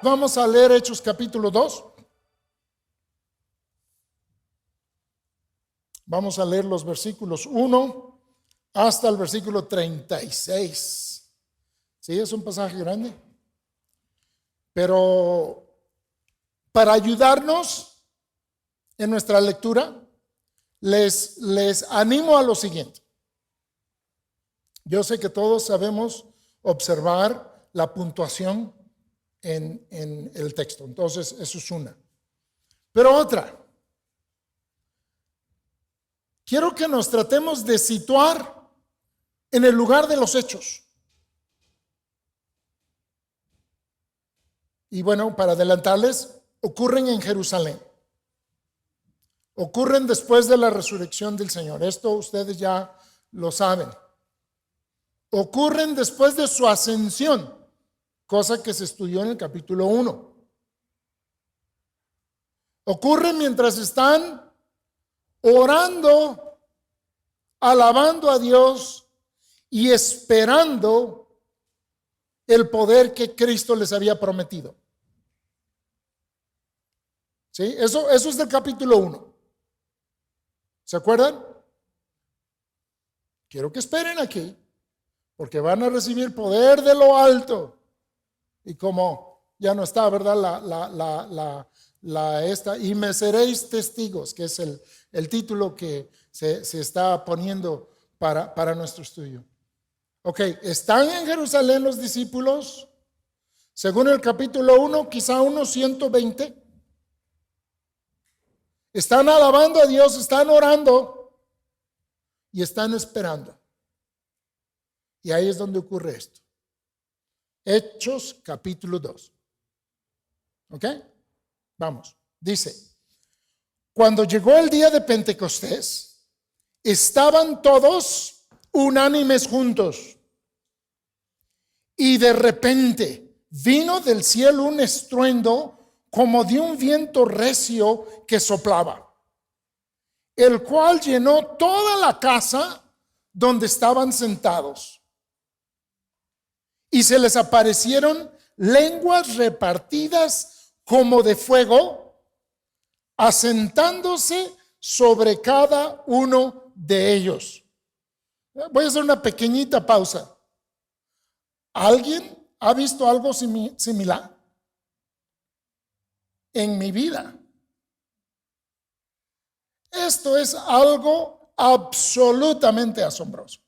Vamos a leer Hechos capítulo 2. Vamos a leer los versículos 1 hasta el versículo 36. Sí, es un pasaje grande. Pero para ayudarnos en nuestra lectura, les animo a lo siguiente. Yo sé que todos sabemos observar la puntuación en el texto. Entonces, eso es una. Pero otra. Quiero que nos tratemos de situar en el lugar de los hechos. Y bueno, para adelantarles, ocurren en Jerusalén. Ocurren después de la resurrección del Señor. Esto ustedes ya lo saben. Ocurren después de su ascensión, cosa que se estudió en el capítulo 1. Ocurren mientras están orando, alabando a Dios y esperando el poder que Cristo les había prometido. ¿Sí? Eso es del capítulo 1. ¿Se acuerdan? Quiero que esperen aquí, porque van a recibir poder de lo alto. Y como ya no está, ¿verdad? Y me seréis testigos, que es el título que se está poniendo para nuestro estudio. Ok, están en Jerusalén los discípulos, según el capítulo 1, quizá unos 120. Están alabando a Dios, están orando y están esperando. Y ahí es donde ocurre esto. Hechos capítulo 2. ¿Ok? Vamos. Dice, cuando llegó el día de Pentecostés, estaban todos unánimes juntos. Y de repente vino del cielo un estruendo como de un viento recio que soplaba, el cual llenó toda la casa donde estaban sentados. Y se les aparecieron lenguas repartidas como de fuego, asentándose sobre cada uno de ellos. Voy a hacer una pequeñita pausa. ¿Alguien ha visto algo similar? En mi vida. Esto es algo absolutamente asombroso.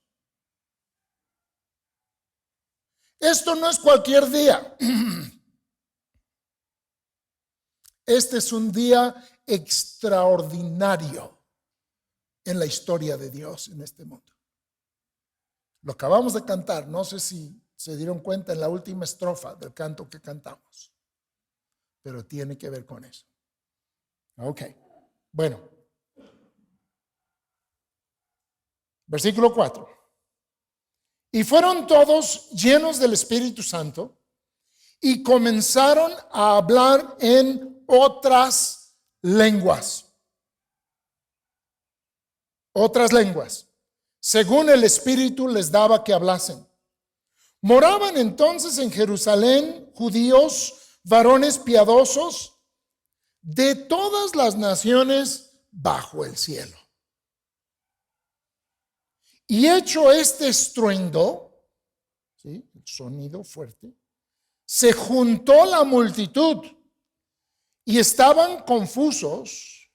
Esto no es cualquier día. Este es un día extraordinario en la historia de Dios en este mundo. Lo acabamos de cantar, no sé si se dieron cuenta en la última estrofa del canto que cantamos, pero tiene que ver con eso. Ok, bueno. Versículo 4. Y fueron todos llenos del Espíritu Santo y comenzaron a hablar en otras lenguas. Otras lenguas, según el Espíritu les daba que hablasen. Moraban entonces en Jerusalén judíos, varones piadosos de todas las naciones bajo el cielo. Y hecho este estruendo, ¿sí? El sonido fuerte, se juntó la multitud y estaban confusos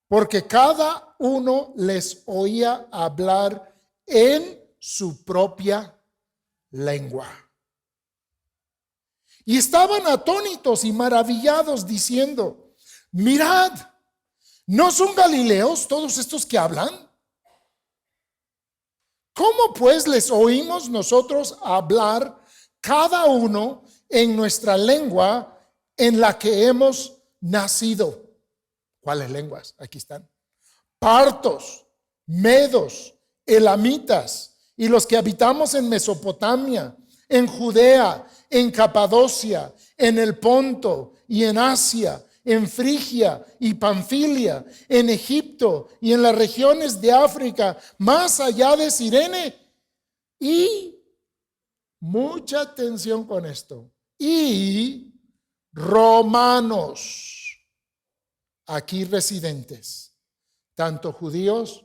porque cada uno les oía hablar en su propia lengua. Y estaban atónitos y maravillados diciendo, mirad, ¿no son galileos todos estos que hablan? ¿Cómo pues les oímos nosotros hablar cada uno en nuestra lengua en la que hemos nacido? ¿Cuáles lenguas? Aquí están. Partos, medos, elamitas y los que habitamos en Mesopotamia, en Judea, en Capadocia, en el Ponto y en Asia, en Frigia y Panfilia, en Egipto y en las regiones de África, más allá de Cirene. Y mucha atención con esto. y romanos, aquí residentes, tanto judíos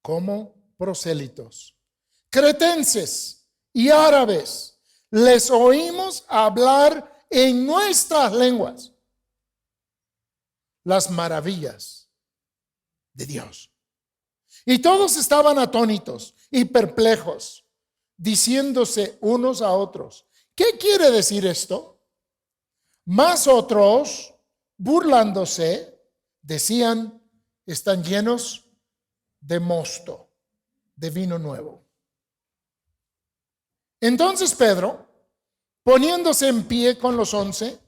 como prosélitos, cretenses y árabes, les oímos hablar en nuestras lenguas las maravillas de Dios. Y todos estaban atónitos y perplejos, diciéndose unos a otros, ¿qué quiere decir esto? Mas otros, burlándose, decían, están llenos de mosto, de vino nuevo. Entonces Pedro, poniéndose en pie con los 11,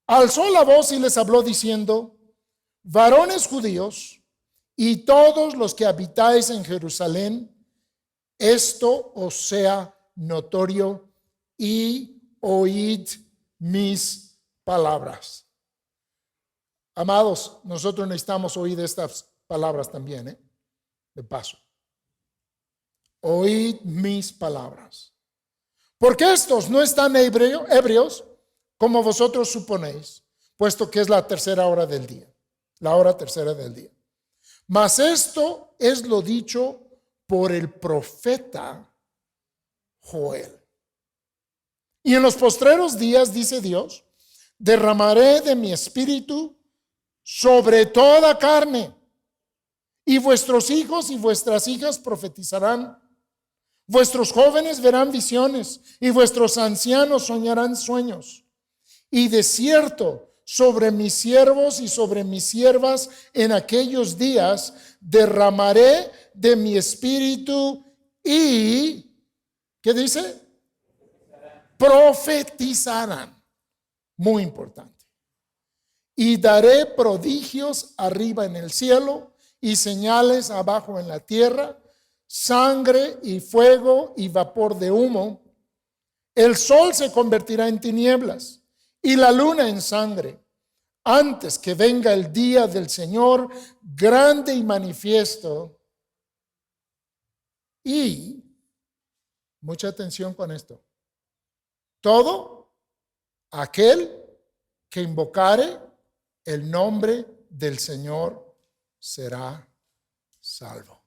alzó la voz y les habló diciendo, varones judíos y todos los que habitáis en Jerusalén, esto os sea notorio y oíd mis palabras. Amados, nosotros necesitamos oír estas palabras también, de paso. Oíd mis palabras. Porque estos no están ebrios como vosotros suponéis, puesto que es la tercera hora del día, la hora tercera del día. Mas esto es lo dicho por el profeta Joel. Y en los postreros días, dice Dios, derramaré de mi espíritu sobre toda carne, y vuestros hijos y vuestras hijas profetizarán, vuestros jóvenes verán visiones, y vuestros ancianos soñarán sueños. Y de cierto, sobre mis siervos y sobre mis siervas en aquellos días derramaré de mi espíritu y, ¿qué dice? Profetizarán. Muy importante. Y daré prodigios arriba en el cielo y señales abajo en la tierra, sangre y fuego y vapor de humo. El sol se convertirá en tinieblas y la luna en sangre, antes que venga el día del Señor grande y manifiesto. Y, mucha atención con esto, todo aquel que invocare el nombre del Señor será salvo.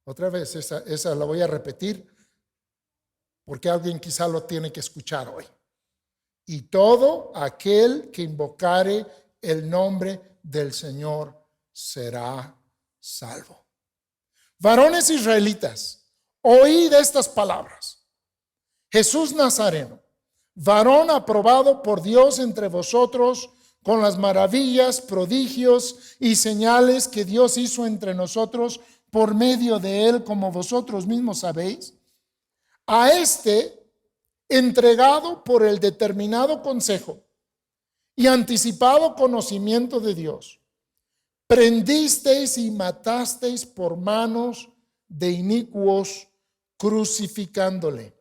Otra vez, esa la voy a repetir porque alguien quizá lo tiene que escuchar hoy. Y todo aquel que invocare el nombre del Señor será salvo. Varones israelitas, oíd estas palabras. Jesús Nazareno, varón aprobado por Dios entre vosotros, con las maravillas, prodigios y señales que Dios hizo entre nosotros por medio de él, como vosotros mismos sabéis, a este entregado por el determinado consejo y anticipado conocimiento de Dios, prendisteis y matasteis por manos de inicuos, crucificándole,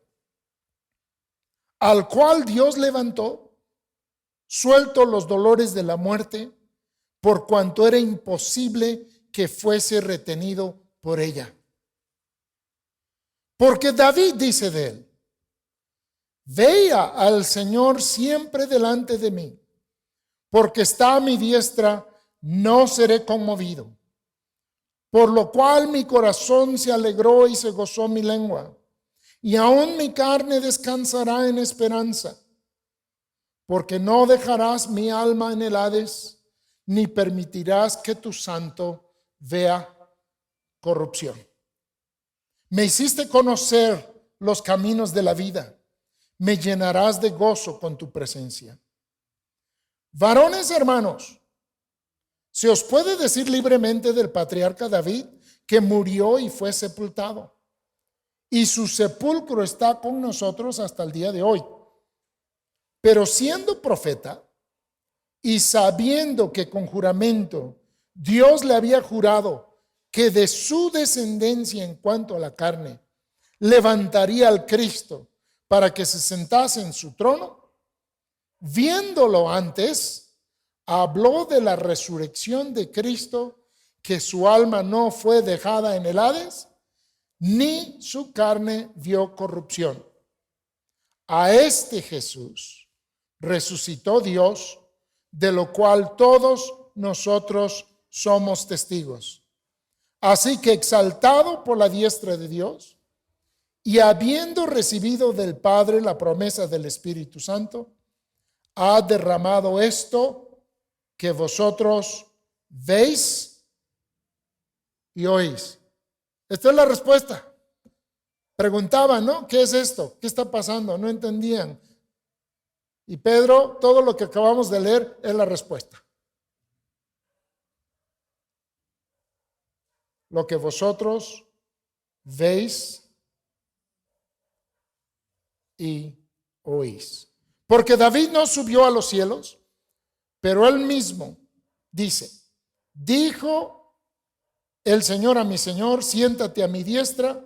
al cual Dios levantó, suelto los dolores de la muerte, por cuanto era imposible que fuese retenido por ella. Porque David dice de él, veía al Señor siempre delante de mí, porque está a mi diestra, no seré conmovido. Por lo cual mi corazón se alegró y se gozó mi lengua, y aún mi carne descansará en esperanza, porque no dejarás mi alma en el Hades, ni permitirás que tu santo vea corrupción. Me hiciste conocer los caminos de la vida, me llenarás de gozo con tu presencia. Varones hermanos, se os puede decir libremente del patriarca David que murió y fue sepultado, y su sepulcro está con nosotros hasta el día de hoy. Pero siendo profeta y sabiendo que con juramento Dios le había jurado que de su descendencia en cuanto a la carne levantaría al Cristo para que se sentase en su trono, viéndolo antes, habló de la resurrección de Cristo, que su alma no fue dejada en el Hades, ni su carne vio corrupción. a este Jesús resucitó Dios, de lo cual todos nosotros somos testigos. Así que exaltado por la diestra de Dios y habiendo recibido del Padre la promesa del Espíritu Santo, ha derramado esto que vosotros veis y oís. Esta es la respuesta. Preguntaban, ¿no? ¿Qué es esto? ¿Qué está pasando? No entendían. Y Pedro, todo lo que acabamos de leer es la respuesta. Lo que vosotros veis y oís. Porque David no subió a los cielos, pero él mismo dice, dijo el Señor a mi Señor, siéntate a mi diestra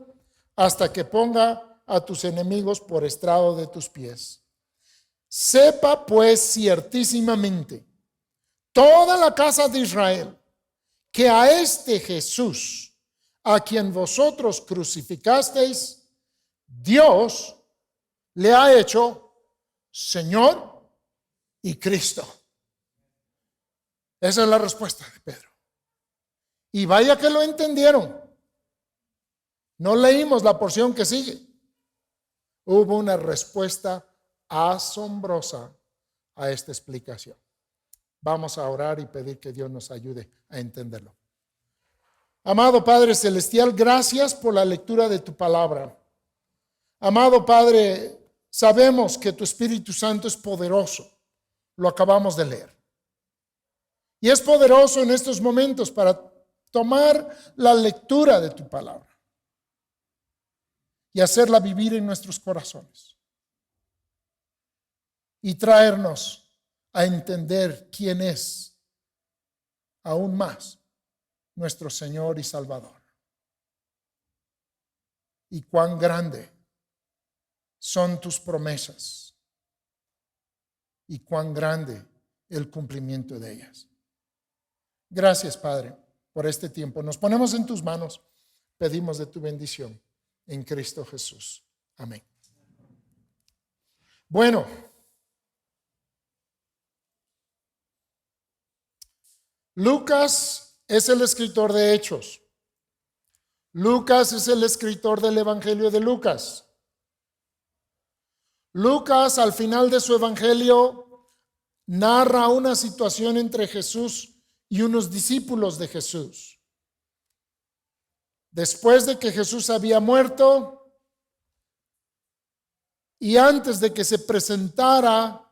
hasta que ponga a tus enemigos por estrado de tus pies. Sepa pues ciertísimamente toda la casa de Israel que a este Jesús, a quien vosotros crucificasteis, Dios le ha hecho Señor y Cristo. Esa es la respuesta de Pedro. Y vaya que lo entendieron. No leímos la porción que sigue. Hubo una respuesta asombrosa a esta explicación. Vamos a orar y pedir que Dios nos ayude a entenderlo. Amado Padre Celestial, gracias por la lectura de tu palabra. Amado Padre, sabemos que tu Espíritu Santo es poderoso. Lo acabamos de leer. Y es poderoso en estos momentos para tomar la lectura de tu palabra y hacerla vivir en nuestros corazones y traernos a entender quién es aún más nuestro Señor y Salvador y cuán grande son tus promesas y cuán grande el cumplimiento de ellas. Gracias, Padre, por este tiempo. Nos ponemos en tus manos, pedimos de tu bendición en Cristo Jesús. Amén. Bueno, Lucas es el escritor de Hechos. Lucas es el escritor del Evangelio de Lucas. Lucas, al final de su Evangelio, narra una situación entre Jesús y unos discípulos de Jesús. Después de que Jesús había muerto y antes de que se presentara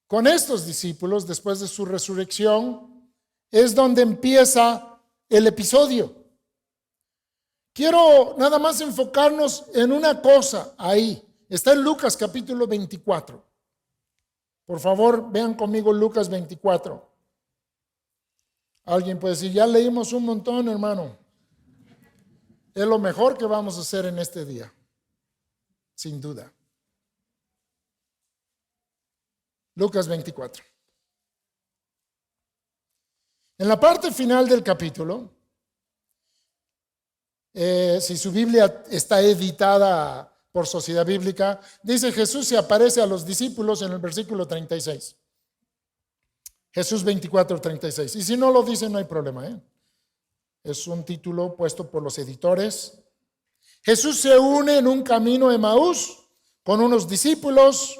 con estos discípulos, después de su resurrección, es donde empieza el episodio. Quiero nada más enfocarnos en una cosa ahí. Está en Lucas capítulo 24. Por favor, vean conmigo Lucas 24. Alguien puede decir, ya leímos un montón, hermano. Es lo mejor que vamos a hacer en este día, sin duda. Lucas 24. En la parte final del capítulo, si su Biblia está editada por Sociedad Bíblica, dice Jesús se aparece a los discípulos en el versículo 36. Jesús 24:36. Y si no lo dice, no hay problema, Es un título puesto por los editores. Jesús se une en un camino a Emaús con unos discípulos,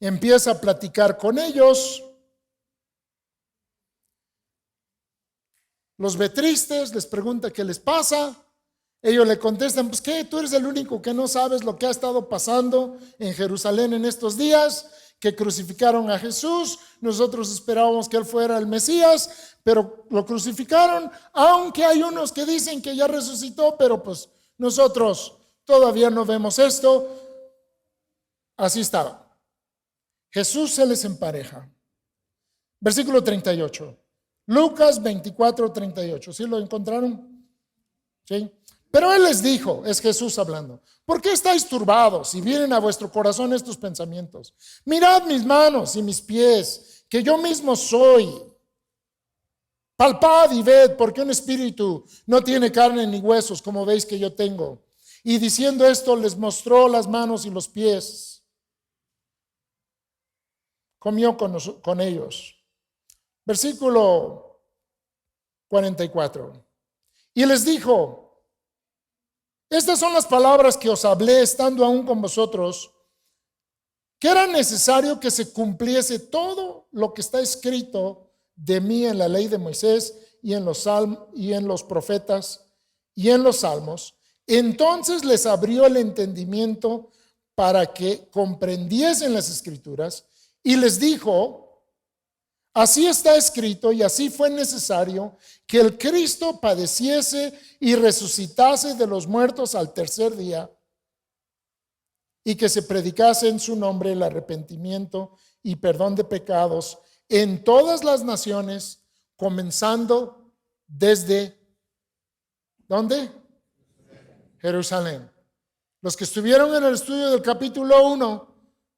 empieza a platicar con ellos, los ve tristes, les pregunta qué les pasa. Ellos le contestan, pues ¿qué? Tú eres el único que no sabes lo que ha estado pasando en Jerusalén en estos días, que crucificaron a Jesús. Nosotros esperábamos que él fuera el Mesías, pero lo crucificaron, aunque hay unos que dicen que ya resucitó, pero pues nosotros todavía no vemos esto. Así estaba. Jesús se les empareja. Versículo 38. Lucas 24:38. ¿Sí lo encontraron? Sí. Pero él les dijo, es Jesús hablando, ¿por qué estáis turbados y vienen a vuestro corazón estos pensamientos? Mirad mis manos y mis pies, que yo mismo soy. Palpad y ved, porque un espíritu no tiene carne ni huesos, como veis que yo tengo. Y diciendo esto, les mostró las manos y los pies. Comió con ellos. Versículo 44. Y les dijo: estas son las palabras que os hablé estando aún con vosotros, que era necesario que se cumpliese todo lo que está escrito de mí en la ley de Moisés y en los profetas y en los salmos. Entonces les abrió el entendimiento para que comprendiesen las escrituras, y les dijo: así está escrito y así fue necesario que el Cristo padeciese y resucitase de los muertos al tercer día, y que se predicase en su nombre el arrepentimiento y perdón de pecados en todas las naciones, comenzando desde ¿dónde? Jerusalén. Los que estuvieron en el estudio del capítulo 1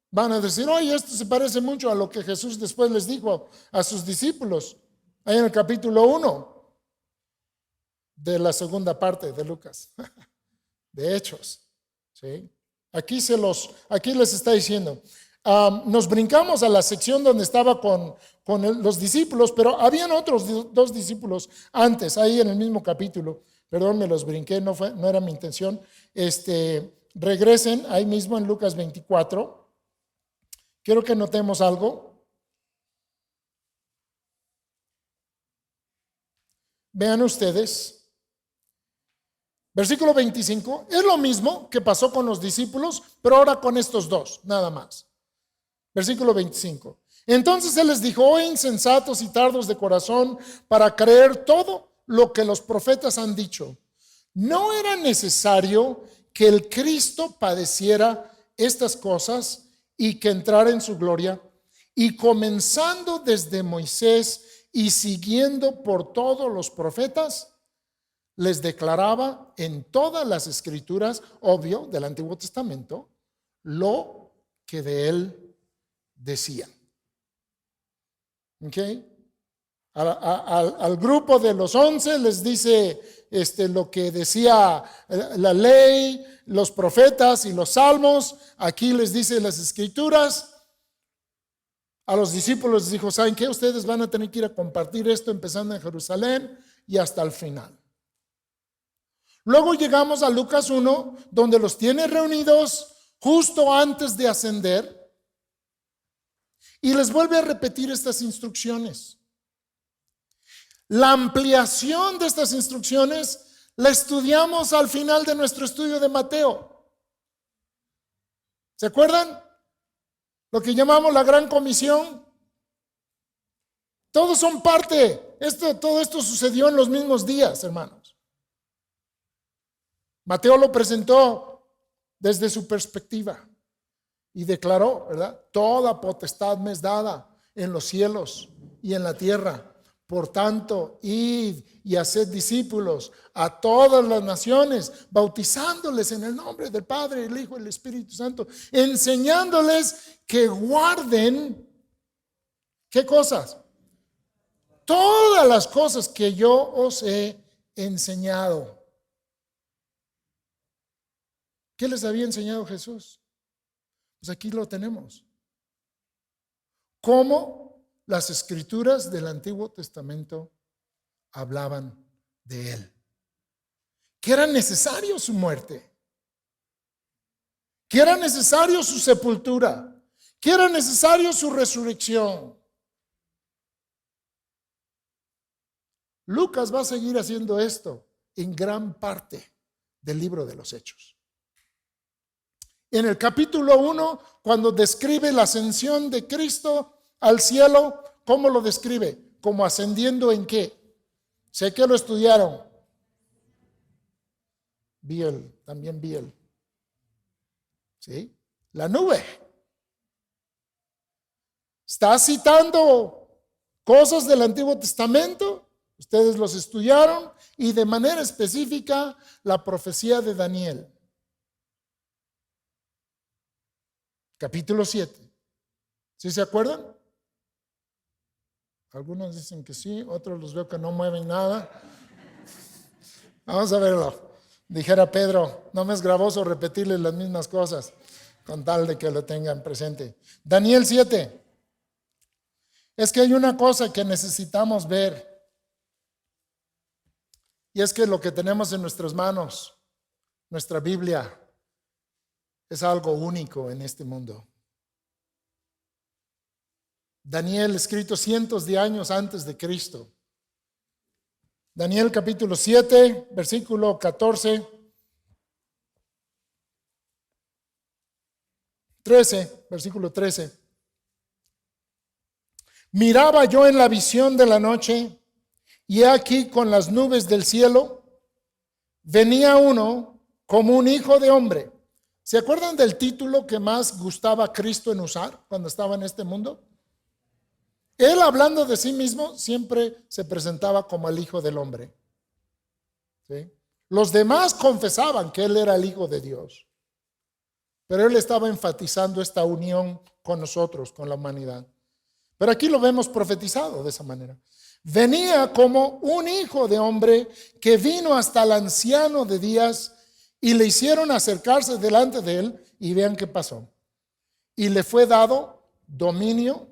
van a decir: oye, esto se parece mucho a lo que Jesús después les dijo a sus discípulos, ahí en el capítulo 1 de la segunda parte de Lucas, de Hechos. ¿Sí? Aquí les está diciendo. Nos brincamos a la sección donde estaba con los discípulos, pero habían otros dos discípulos antes, ahí en el mismo capítulo. Perdón, me los brinqué, no era mi intención. Regresen ahí mismo en Lucas 24. Quiero que notemos algo. Vean ustedes. Versículo 25, es lo mismo que pasó con los discípulos, pero ahora con estos dos, nada más. Versículo 25. Entonces él les dijo: oh insensatos y tardos de corazón para creer todo lo que los profetas han dicho. ¿No era necesario que el Cristo padeciera estas cosas y que entrara en su gloria? Y comenzando desde Moisés y siguiendo por todos los profetas, les declaraba en todas las escrituras, obvio, del Antiguo Testamento, lo que de él decían. ¿Ok? Al grupo de los 11 les dice lo que decía la ley, los profetas y los salmos. Aquí les dice las escrituras. A los discípulos les dijo: ¿saben qué? Ustedes van a tener que ir a compartir esto empezando en Jerusalén y hasta el final. Luego llegamos a Lucas 1, donde los tiene reunidos justo antes de ascender y les vuelve a repetir estas instrucciones. La ampliación de estas instrucciones la estudiamos al final de nuestro estudio de Mateo. ¿Se acuerdan? Lo que llamamos la Gran Comisión. Todos son parte. Todo esto sucedió en los mismos días, hermanos. Mateo lo presentó desde su perspectiva y declaró, ¿verdad? Toda potestad me es dada en los cielos y en la tierra. Por tanto, id y haced discípulos a todas las naciones, bautizándoles en el nombre del Padre, el Hijo y el Espíritu Santo, enseñándoles que guarden, ¿qué cosas? Todas las cosas que yo os he enseñado. ¿Qué les había enseñado Jesús? Pues aquí lo tenemos. ¿Cómo las escrituras del Antiguo Testamento hablaban de él? Que era necesario su muerte, que era necesario su sepultura, que era necesario su resurrección. Lucas va a seguir haciendo esto en gran parte del libro de los Hechos. En el capítulo 1, cuando describe la ascensión de Cristo al cielo, ¿cómo lo describe? Como ascendiendo ¿en qué? Sé que lo estudiaron. También Biel. ¿Sí? La nube. Está citando cosas del Antiguo Testamento. Ustedes los estudiaron y de manera específica la profecía de Daniel. Capítulo 7. ¿Sí se acuerdan? Algunos dicen que sí, otros los veo que no mueven nada. Vamos a verlo. Dijera Pedro, no me es gravoso repetirles las mismas cosas, con tal de que lo tengan presente. Daniel 7. Es que hay una cosa que necesitamos ver, y es que lo que tenemos en nuestras manos, nuestra Biblia, es algo único en este mundo. Daniel, escrito cientos de años antes de Cristo. Daniel capítulo 7, versículo 14. 13, versículo 13. Miraba yo en la visión de la noche, y aquí con las nubes del cielo venía uno como un hijo de hombre. ¿Se acuerdan del título que más gustaba a Cristo en usar cuando estaba en este mundo? Él, hablando de sí mismo, siempre se presentaba como el Hijo del Hombre. ¿Sí? Los demás confesaban que Él era el Hijo de Dios, pero Él estaba enfatizando esta unión con nosotros, con la humanidad. Pero aquí lo vemos profetizado de esa manera. Venía como un hijo de hombre que vino hasta el anciano de días y le hicieron acercarse delante de él, y vean qué pasó. Y le fue dado dominio,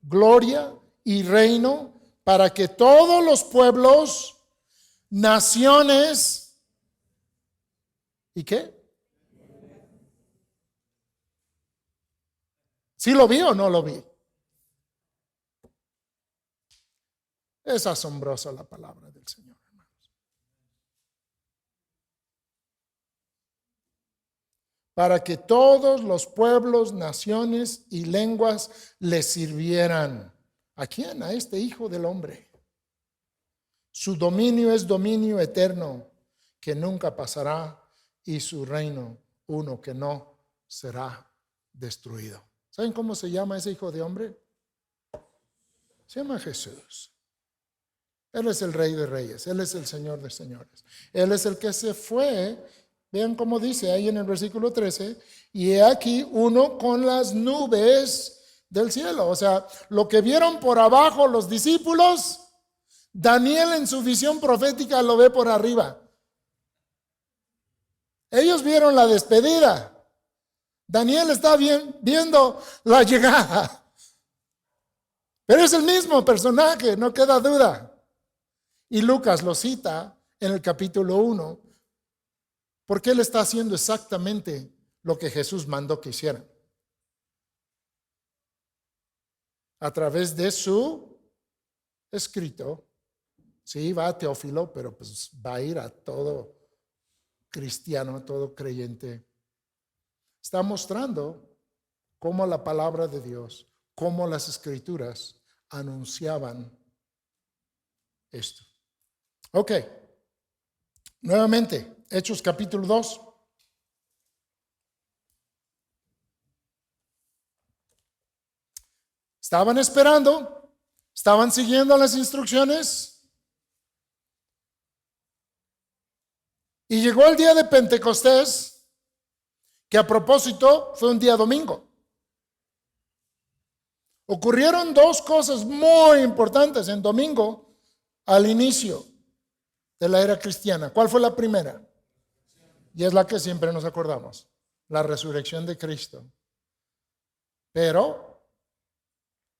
gloria y reino para que todos los pueblos, naciones, ¿y qué? ¿Sí lo vi o no lo vi? Es asombrosa la palabra del Señor, hermanos. Para que todos los pueblos, naciones y lenguas le sirvieran. ¿A quién? A este Hijo del Hombre. Su dominio es dominio eterno, que nunca pasará, y su reino uno que no será destruido. ¿Saben cómo se llama ese Hijo de Hombre? Se llama Jesús. Él es el Rey de Reyes, Él es el Señor de Señores. Él es el que se fue, vean cómo dice ahí en el versículo 13, y he aquí uno con las nubes del cielo. O sea, lo que vieron por abajo los discípulos, Daniel en su visión profética lo ve por arriba. Ellos vieron la despedida. Daniel está viendo la llegada. Pero es el mismo personaje, no queda duda. Y Lucas lo cita en el capítulo 1, porque él está haciendo exactamente lo que Jesús mandó que hicieran. A través de su escrito, sí, va a Teófilo, pero pues va a ir a todo cristiano, a todo creyente. Está mostrando cómo la palabra de Dios, cómo las escrituras anunciaban esto. Ok, nuevamente, Hechos capítulo 2. Estaban esperando, estaban siguiendo las instrucciones, y llegó el día de Pentecostés, que a propósito fue un día domingo. Ocurrieron dos cosas muy importantes en domingo al inicio de la era cristiana. ¿Cuál fue la primera? Y es la que siempre nos acordamos: la resurrección de Cristo. Pero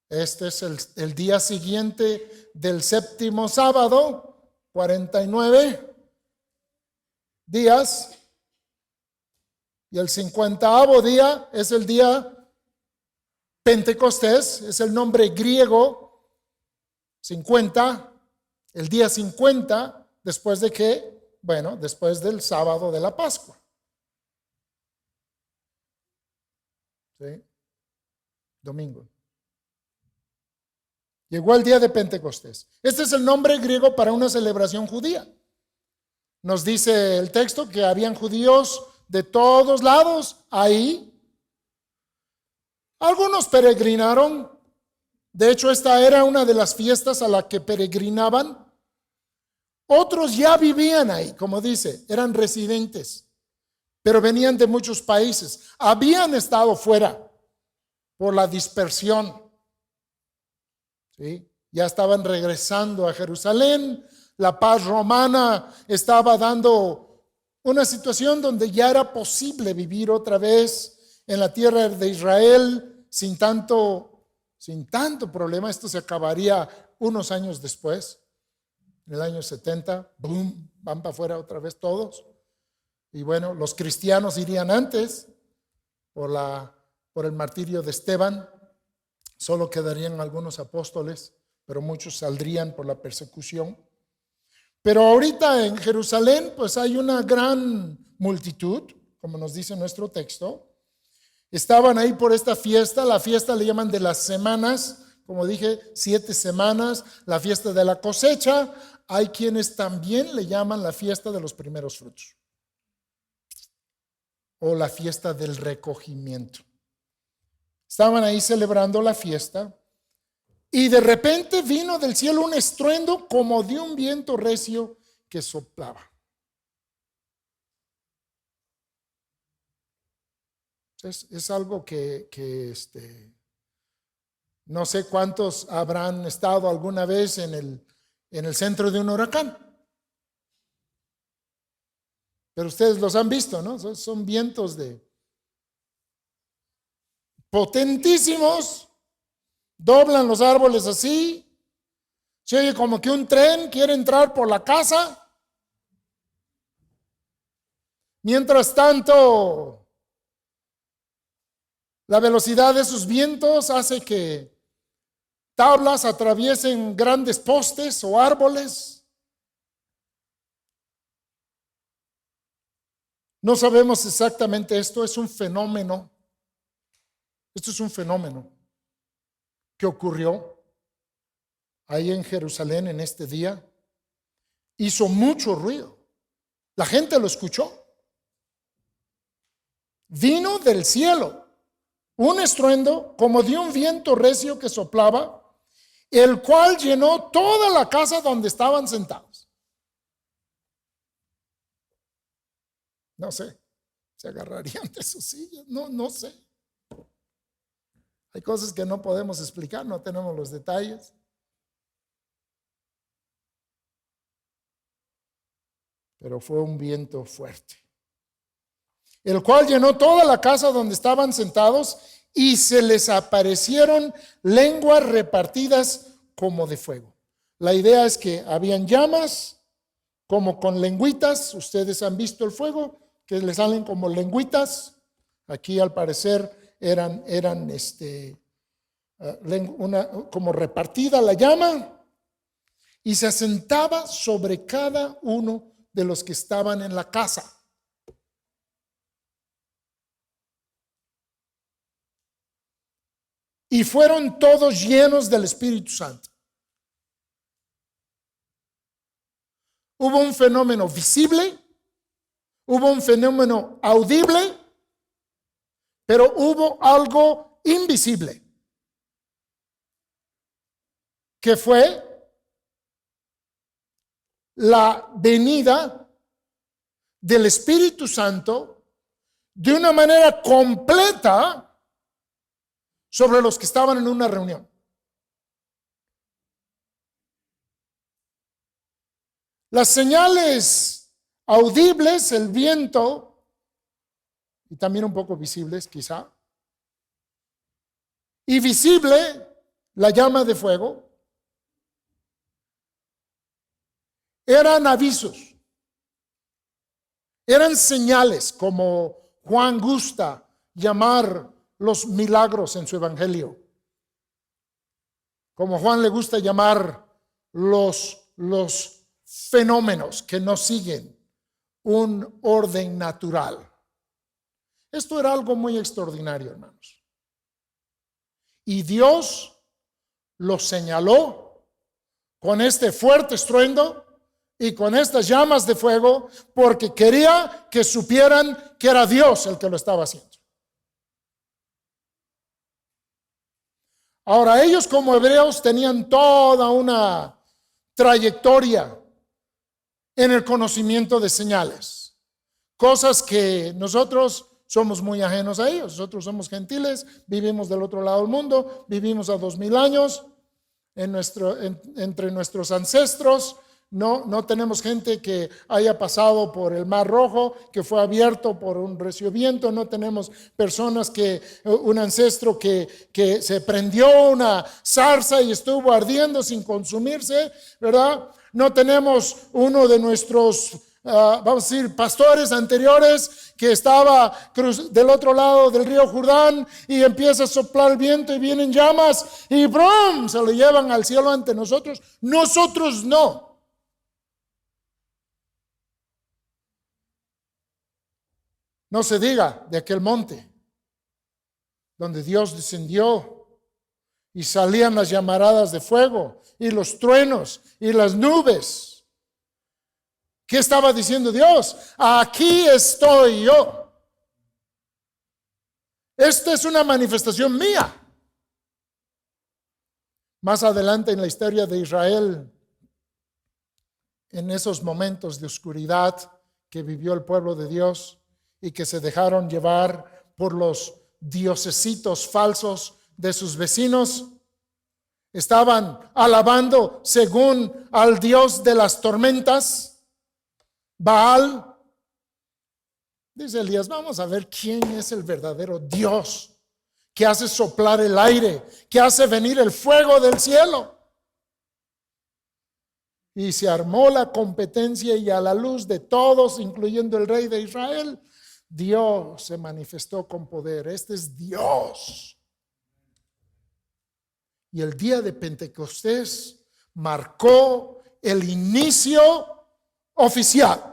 este es el día siguiente del séptimo sábado, 49 días, y el 50º día es el día Pentecostés, es el nombre griego 50, el día 50. ¿Después de qué? Bueno, después del sábado de la Pascua. ¿Sí? Domingo. Llegó el día de Pentecostés. Este es el nombre griego para una celebración judía. Nos dice el texto que habían judíos de todos lados ahí. Algunos peregrinaron. De hecho, esta era una de las fiestas a la que peregrinaban. Otros ya vivían ahí, como dice, eran residentes, pero venían de muchos países. Habían estado fuera por la dispersión. ¿Sí? Ya estaban regresando a Jerusalén. La paz romana estaba dando una situación donde ya era posible vivir otra vez en la tierra de Israel sin tanto problema. Esto se acabaría unos años después, en el año 70, boom, van para afuera otra vez todos. Y bueno, los cristianos irían antes por el martirio de Esteban. Solo quedarían algunos apóstoles, pero muchos saldrían por la persecución. Pero ahorita en Jerusalén pues hay una gran multitud, como nos dice nuestro texto. Estaban ahí por esta fiesta. La fiesta le llaman de las semanas, como dije, 7 semanas, la fiesta de la cosecha. Hay quienes también le llaman la fiesta de los primeros frutos o la fiesta del recogimiento. Estaban ahí celebrando la fiesta y de repente vino del cielo un estruendo como de un viento recio que soplaba. Es algo que no sé cuántos habrán estado alguna vez en el centro de un huracán. Pero ustedes los han visto, ¿no? Son vientos potentísimos, doblan los árboles así, se oye como que un tren quiere entrar por la casa. Mientras tanto, la velocidad de esos vientos hace que tablas atraviesen grandes postes o árboles. No sabemos exactamente esto, es un fenómeno. Esto es un fenómeno que ocurrió ahí en Jerusalén en este día. Hizo mucho ruido. La gente lo escuchó. Vino del cielo un estruendo como de un viento recio que soplaba, el cual llenó toda la casa donde estaban sentados. No sé, se agarrarían de sus sillas, no sé. Hay cosas que no podemos explicar, no tenemos los detalles. Pero fue un viento fuerte, el cual llenó toda la casa donde estaban sentados y se les aparecieron lenguas repartidas como de fuego. La idea es que habían llamas como con lengüitas. Ustedes han visto el fuego, que le salen como lengüitas. Aquí al parecer eran como repartida la llama, y se asentaba sobre cada uno de los que estaban en la casa. Y fueron todos llenos del Espíritu Santo. Hubo un fenómeno visible, hubo un fenómeno audible, pero hubo algo invisible, que fue la venida del Espíritu Santo de una manera completa sobre los que estaban en una reunión. Las señales audibles, el viento, y también un poco visibles quizá, y visible, la llama de fuego, eran avisos, eran señales, como Juan gusta llamar los milagros en su evangelio, como Juan le gusta llamar los fenómenos que no siguen un orden natural. Esto era algo muy extraordinario, hermanos. Y Dios lo señaló con este fuerte estruendo y con estas llamas de fuego, porque quería que supieran que era Dios el que lo estaba haciendo. Ahora, ellos como hebreos tenían toda una trayectoria en el conocimiento de señales, cosas que nosotros somos muy ajenos a ellos. Nosotros somos gentiles, vivimos del otro lado del mundo, vivimos a 2000 años entre nuestros ancestros. No tenemos gente que haya pasado por el Mar Rojo, que fue abierto por un recio viento. No tenemos personas un ancestro que se prendió una zarza y estuvo ardiendo sin consumirse, ¿verdad? No tenemos uno de nuestros, vamos a decir, pastores anteriores que estaba del otro lado del río Jordán y empieza a soplar el viento y vienen llamas y ¡brum! Se lo llevan al cielo ante nosotros. Nosotros no. No se diga de aquel monte donde Dios descendió y salían las llamaradas de fuego y los truenos y las nubes. ¿Qué estaba diciendo Dios? Aquí estoy yo. Esta es una manifestación mía. Más adelante en la historia de Israel, en esos momentos de oscuridad que vivió el pueblo de Dios y que se dejaron llevar por los diosesitos falsos de sus vecinos, estaban alabando según al Dios de las tormentas, Baal. Dice Elías, vamos a ver quién es el verdadero Dios que hace soplar el aire, que hace venir el fuego del cielo. Y se armó la competencia y a la luz de todos, incluyendo el rey de Israel, Dios se manifestó con poder. Este es Dios. Y el día de Pentecostés marcó el inicio oficial.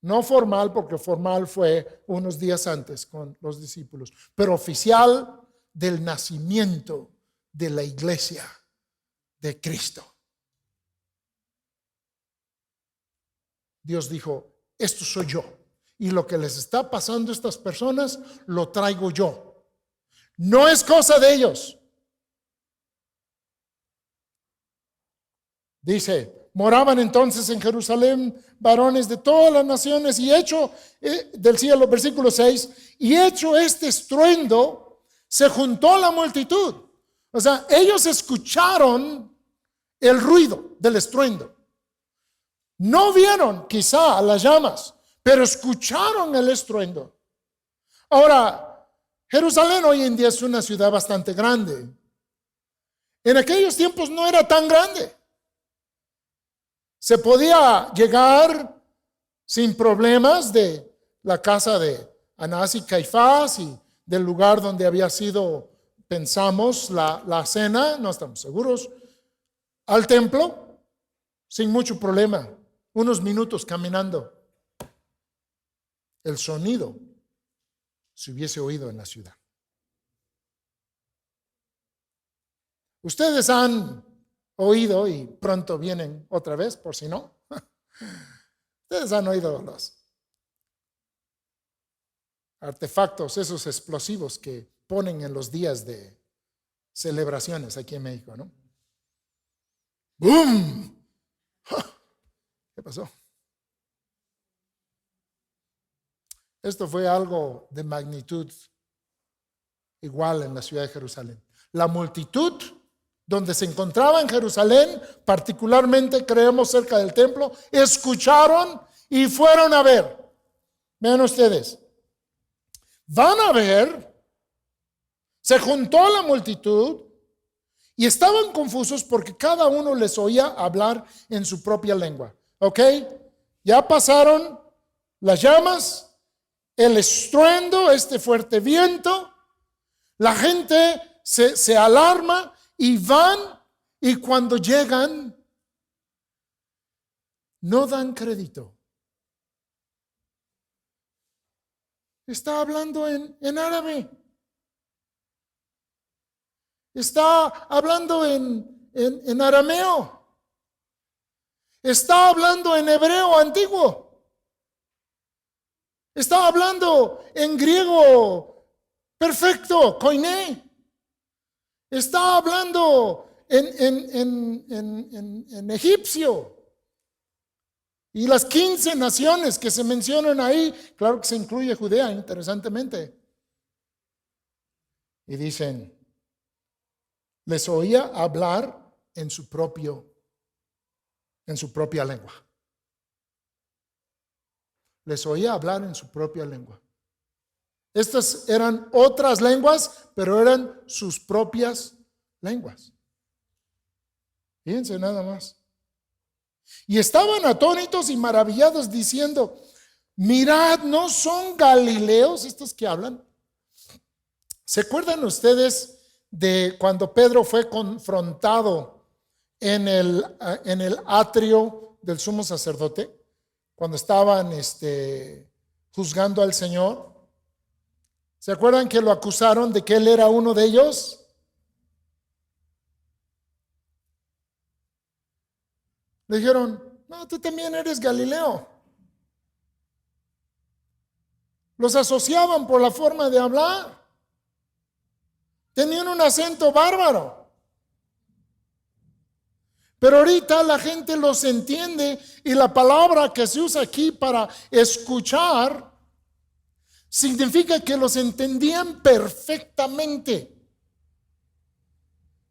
No formal, porque formal fue unos días antes con los discípulos, pero oficial del nacimiento de la iglesia de Cristo. Dios dijo, esto soy yo. Y lo que les está pasando a estas personas, lo traigo yo. No es cosa de ellos. Dice, moraban entonces en Jerusalén varones de todas las naciones y hecho del cielo, versículo 6, y hecho este estruendo, se juntó la multitud. O sea, ellos escucharon el ruido del estruendo. No vieron quizá las llamas, pero escucharon el estruendo. Ahora, Jerusalén hoy en día es una ciudad bastante grande. En aquellos tiempos no era tan grande. Se podía llegar sin problemas de la casa de Anás y Caifás y del lugar donde había sido, pensamos, la cena, no estamos seguros, al templo sin mucho problema. Unos minutos caminando. El sonido se hubiese oído en la ciudad. Ustedes han oído, y pronto vienen otra vez, por si no. Ustedes han oído los artefactos, esos explosivos que ponen en los días de celebraciones aquí en México, ¿no? ¡Bum! ¿Qué pasó? Esto fue algo de magnitud igual en la ciudad de Jerusalén. La multitud donde se encontraba en Jerusalén, particularmente creemos cerca del templo, escucharon y fueron a ver. Vean ustedes, van a ver, se juntó la multitud y estaban confusos porque cada uno les oía hablar en su propia lengua. ¿Ok? Ya pasaron las llamas, el estruendo, este fuerte viento, la gente se alarma y van, y cuando llegan no dan crédito. Está hablando en árabe. Está hablando en arameo. Está hablando en hebreo antiguo. Está hablando en griego perfecto, koiné. Está hablando en egipcio. Y las 15 naciones que se mencionan ahí, claro que se incluye Judea, interesantemente. Y dicen, les oía hablar en su propio en su propia lengua. Les oía hablar en su propia lengua. Estas eran otras lenguas, pero eran sus propias lenguas. Fíjense nada más. Y estaban atónitos y maravillados diciendo: mirad, ¿no son galileos estos que hablan? ¿Se acuerdan ustedes de cuando Pedro fue confrontado en el atrio del sumo sacerdote? Cuando estaban juzgando al Señor. ¿Se acuerdan que lo acusaron de que él era uno de ellos? Le dijeron: no, tú también eres Galileo. Los asociaban por la forma de hablar. Tenían un acento bárbaro. Pero ahorita la gente los entiende, y la palabra que se usa aquí para escuchar significa que los entendían perfectamente.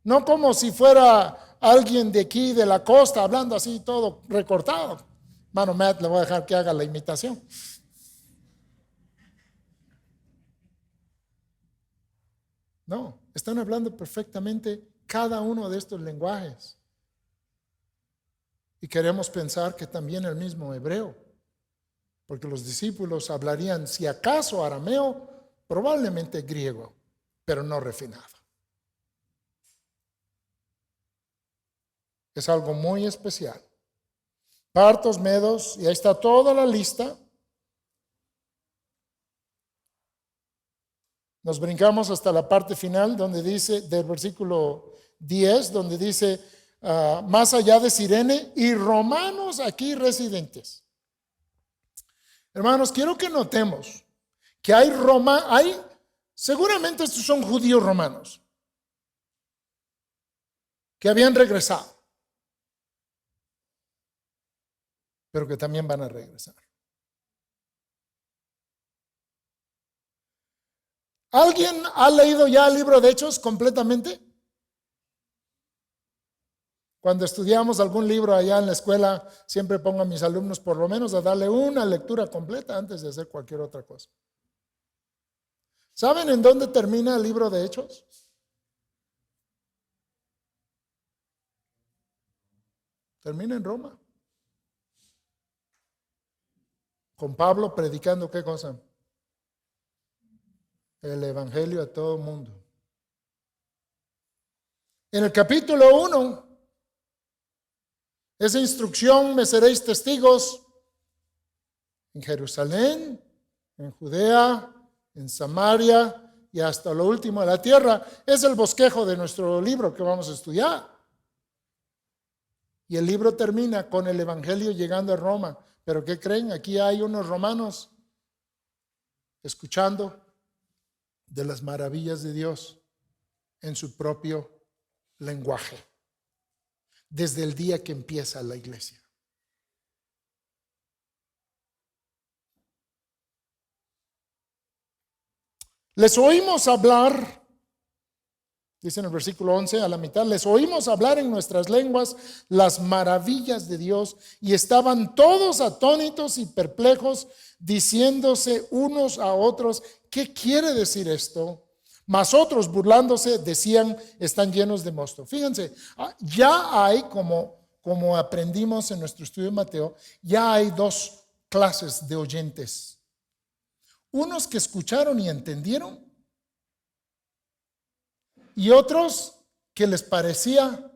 No como si fuera alguien de aquí de la costa hablando así todo recortado. Hermano Matt, le voy a dejar que haga la imitación. No, están hablando perfectamente cada uno de estos lenguajes. Y queremos pensar que también el mismo hebreo, porque los discípulos hablarían, si acaso, arameo, probablemente griego, pero no refinado. Es algo muy especial. Partos, medos, y ahí está toda la lista. Nos brincamos hasta la parte final donde dice, del versículo 10, donde dice, más allá de Cirene y romanos aquí residentes. Hermanos, quiero que notemos que seguramente estos son judíos romanos que habían regresado, pero que también van a regresar. ¿Alguien ha leído ya el libro de Hechos completamente? Cuando estudiamos algún libro allá en la escuela, siempre pongo a mis alumnos por lo menos a darle una lectura completa antes de hacer cualquier otra cosa. ¿Saben en dónde termina el libro de Hechos? Termina en Roma. Con Pablo predicando, ¿qué cosa? El evangelio a todo el mundo. En el capítulo 1, esa instrucción: me seréis testigos en Jerusalén, en Judea, en Samaria y hasta lo último de la tierra. Es el bosquejo de nuestro libro que vamos a estudiar. Y el libro termina con el evangelio llegando a Roma. Pero ¿qué creen? Aquí hay unos romanos escuchando de las maravillas de Dios en su propio lenguaje, desde el día que empieza la iglesia. Les oímos hablar, dice en el versículo 11 a la mitad, les oímos hablar en nuestras lenguas las maravillas de Dios, y estaban todos atónitos y perplejos, diciéndose unos a otros: ¿qué quiere decir esto? Mas otros, burlándose, decían: están llenos de mosto. Fíjense, ya hay, como aprendimos en nuestro estudio de Mateo, ya hay dos clases de oyentes. Unos que escucharon y entendieron, y otros que les parecía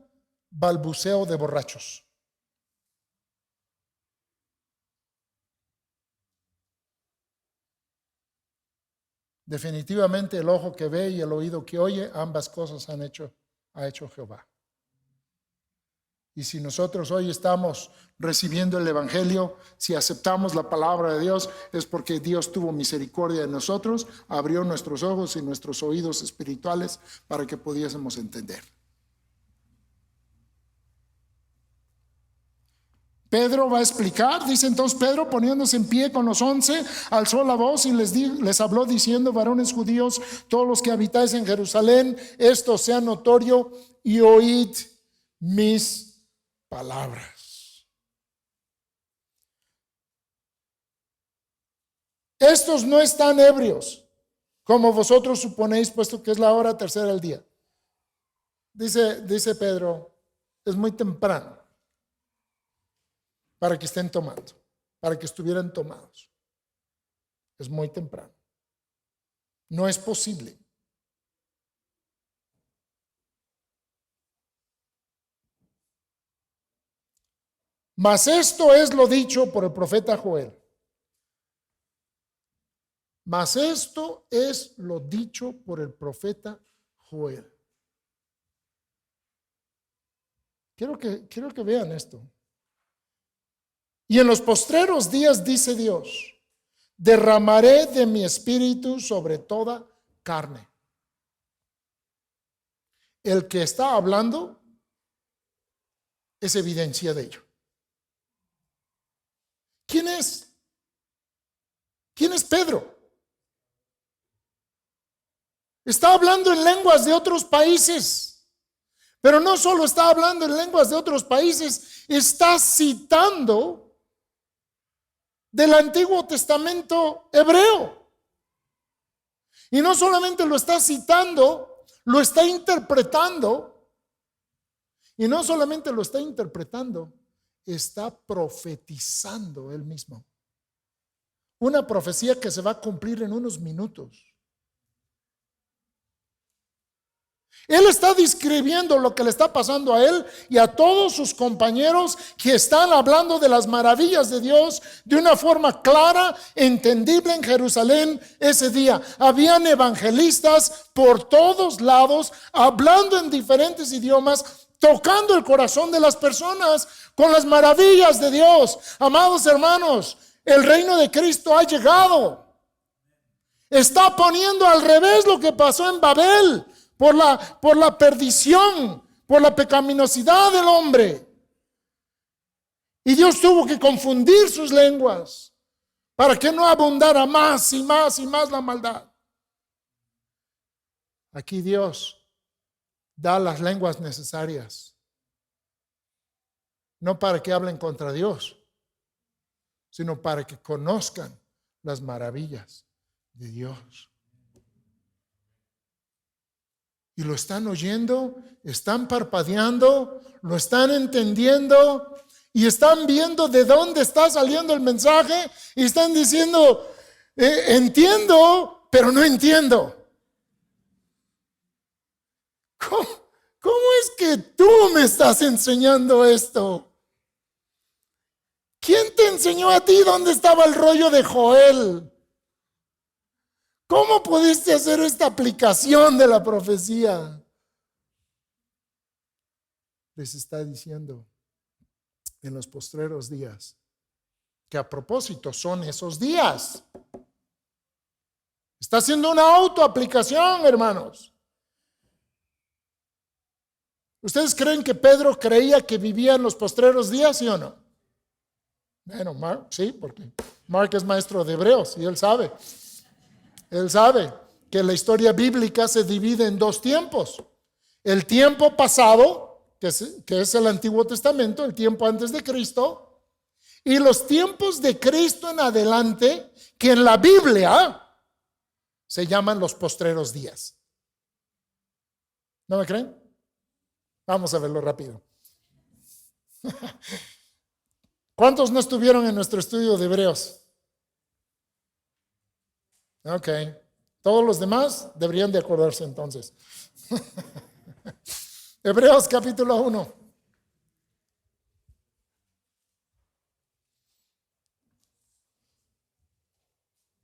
balbuceo de borrachos. Definitivamente el ojo que ve y el oído que oye, ambas cosas ha hecho Jehová. Y si nosotros hoy estamos recibiendo el evangelio, si aceptamos la palabra de Dios, es porque Dios tuvo misericordia de nosotros, abrió nuestros ojos y nuestros oídos espirituales para que pudiésemos entender. Pedro va a explicar, dice entonces Pedro, poniéndose en pie con los 11, alzó la voz y les habló diciendo: varones judíos, todos los que habitáis en Jerusalén, esto sea notorio y oíd mis palabras. Estos no están ebrios, como vosotros suponéis, puesto que es la hora tercera del día. Dice Pedro, es muy temprano para que estén tomando, para que estuvieran tomados. Es muy temprano. No es posible. Mas esto es lo dicho por el profeta Joel. Mas esto es lo dicho por el profeta Joel. Quiero que vean esto. Y en los postreros días, dice Dios, derramaré de mi espíritu sobre toda carne. El que está hablando es evidencia de ello. ¿Quién es? ¿Quién es Pedro? Está hablando en lenguas de otros países, pero no solo está hablando en lenguas de otros países, está citando del Antiguo Testamento hebreo. Y no solamente lo está citando, lo está interpretando. Y no solamente lo está interpretando, está profetizando él mismo. Una profecía que se va a cumplir en unos minutos. Él está describiendo lo que le está pasando a él y a todos sus compañeros que están hablando de las maravillas de Dios de una forma clara, entendible en Jerusalén ese día. Habían evangelistas por todos lados, hablando en diferentes idiomas, tocando el corazón de las personas con las maravillas de Dios. Amados hermanos, el reino de Cristo ha llegado. Está poniendo al revés lo que pasó en Babel. Por la perdición, por la pecaminosidad del hombre. Y Dios tuvo que confundir sus lenguas para que no abundara más y más y más la maldad. Aquí Dios da las lenguas necesarias, no para que hablen contra Dios, sino para que conozcan las maravillas de Dios. Y lo están oyendo, están parpadeando, lo están entendiendo y están viendo de dónde está saliendo el mensaje y están diciendo, entiendo, pero no entiendo. ¿Cómo es que tú me estás enseñando esto? ¿Quién te enseñó a ti dónde estaba el rollo de Joel? ¿Cómo pudiste hacer esta aplicación de la profecía? Les está diciendo en los postreros días, que a propósito son esos días. Está haciendo una autoaplicación, hermanos. ¿Ustedes creen que Pedro creía que vivía en los postreros días, sí o no? Bueno, Mark, sí, porque Mark es maestro de Hebreos y él sabe. Él sabe que la historia bíblica se divide en dos tiempos. El tiempo pasado, que es el Antiguo Testamento, el tiempo antes de Cristo, y los tiempos de Cristo en adelante, que en la Biblia se llaman los postreros días. ¿No me creen? Vamos a verlo rápido. ¿Cuántos no estuvieron en nuestro estudio de Hebreos? Ok, todos los demás deberían de acordarse entonces. Hebreos capítulo 1.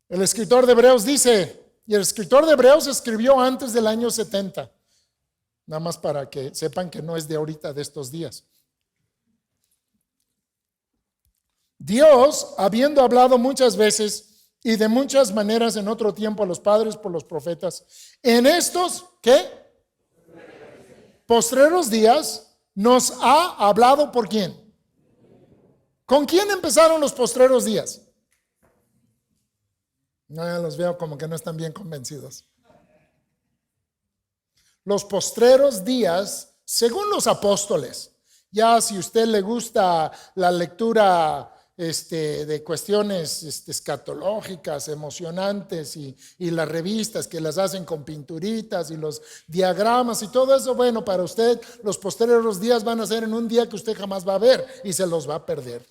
El escritor de Hebreos dice, y el escritor de Hebreos escribió antes del año 70, nada más para que sepan que no es de ahorita, de estos días. Dios, habiendo hablado muchas veces y de muchas maneras en otro tiempo a los padres por los profetas, en estos, ¿qué? Postreros días, nos ha hablado ¿por quién? ¿Con quién empezaron los postreros días? No, ya los veo como que no están bien convencidos. Los postreros días, según los apóstoles, ya si a usted le gusta la lectura de cuestiones escatológicas, emocionantes y las revistas que las hacen con pinturitas y los diagramas y todo eso, bueno, para usted los posteriores días van a ser en un día que usted jamás va a ver y se los va a perder.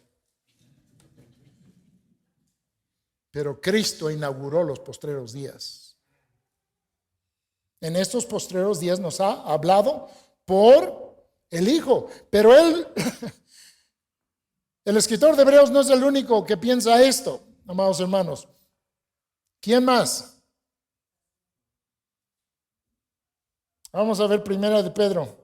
Pero Cristo inauguró los postreros días. En estos postreros días nos ha hablado por el Hijo, pero Él... El escritor de Hebreos no es el único que piensa esto, amados hermanos. ¿Quién más? Vamos a ver Primera de Pedro.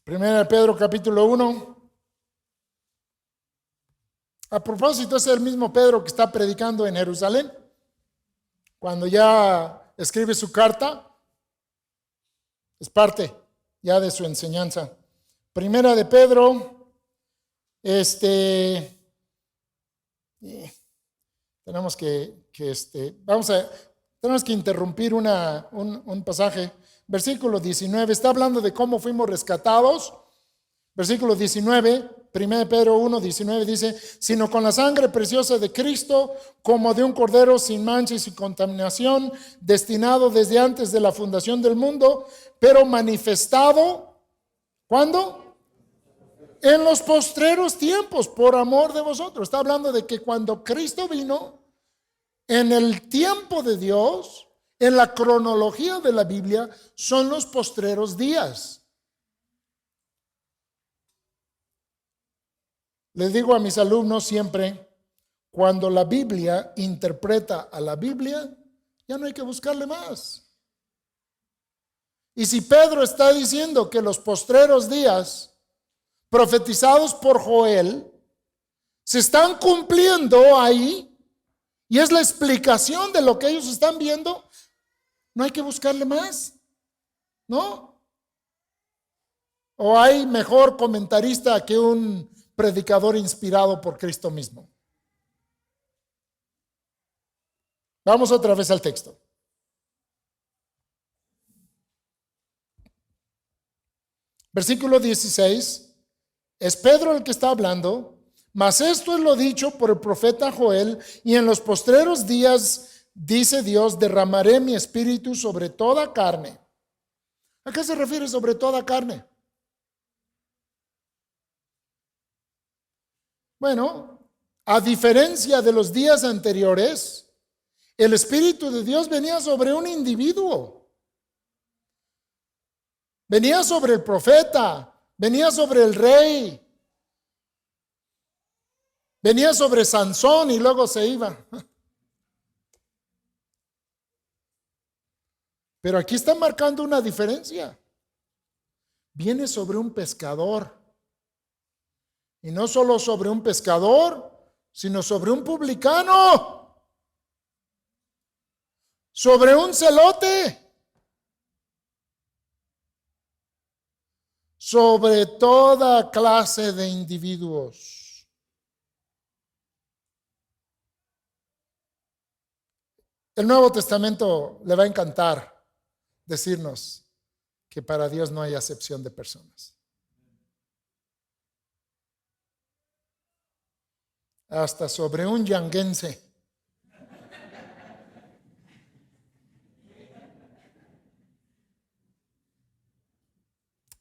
Primera de Pedro capítulo 1. A propósito, es el mismo Pedro que está predicando en Jerusalén. Cuando ya escribe su carta, es parte ya de su enseñanza. Primera de Pedro, tenemos tenemos que interrumpir un pasaje. Versículo 19, está hablando de cómo fuimos rescatados. Versículo 19, 1 Pedro 1, 19 dice, sino con la sangre preciosa de Cristo, como de un cordero sin mancha y sin contaminación, destinado desde antes de la fundación del mundo, pero manifestado, ¿cuándo? En los postreros tiempos, por amor de vosotros. Está hablando de que cuando Cristo vino, en el tiempo de Dios, en la cronología de la Biblia, son los postreros días. Les digo a mis alumnos siempre, cuando la Biblia interpreta a la Biblia, ya no hay que buscarle más. Y si Pedro está diciendo que los postreros días profetizados por Joel se están cumpliendo ahí, y es la explicación de lo que ellos están viendo, no hay que buscarle más, ¿no? ¿O hay mejor comentarista que un predicador inspirado por Cristo mismo? Vamos otra vez al texto. Versículo 16. Es Pedro el que está hablando. Mas esto es lo dicho por el profeta Joel, y en los postreros días, dice Dios, derramaré mi espíritu sobre toda carne. ¿A qué se refiere sobre toda carne? Bueno, a diferencia de los días anteriores, el Espíritu de Dios venía sobre un individuo. Venía sobre el profeta, venía sobre el rey, venía sobre Sansón y luego se iba. Pero aquí está marcando una diferencia. Viene sobre un pescador. Y no solo sobre un pescador, sino sobre un publicano, sobre un celote, sobre toda clase de individuos. El Nuevo Testamento le va a encantar decirnos que para Dios no hay acepción de personas. Hasta sobre un yanguense.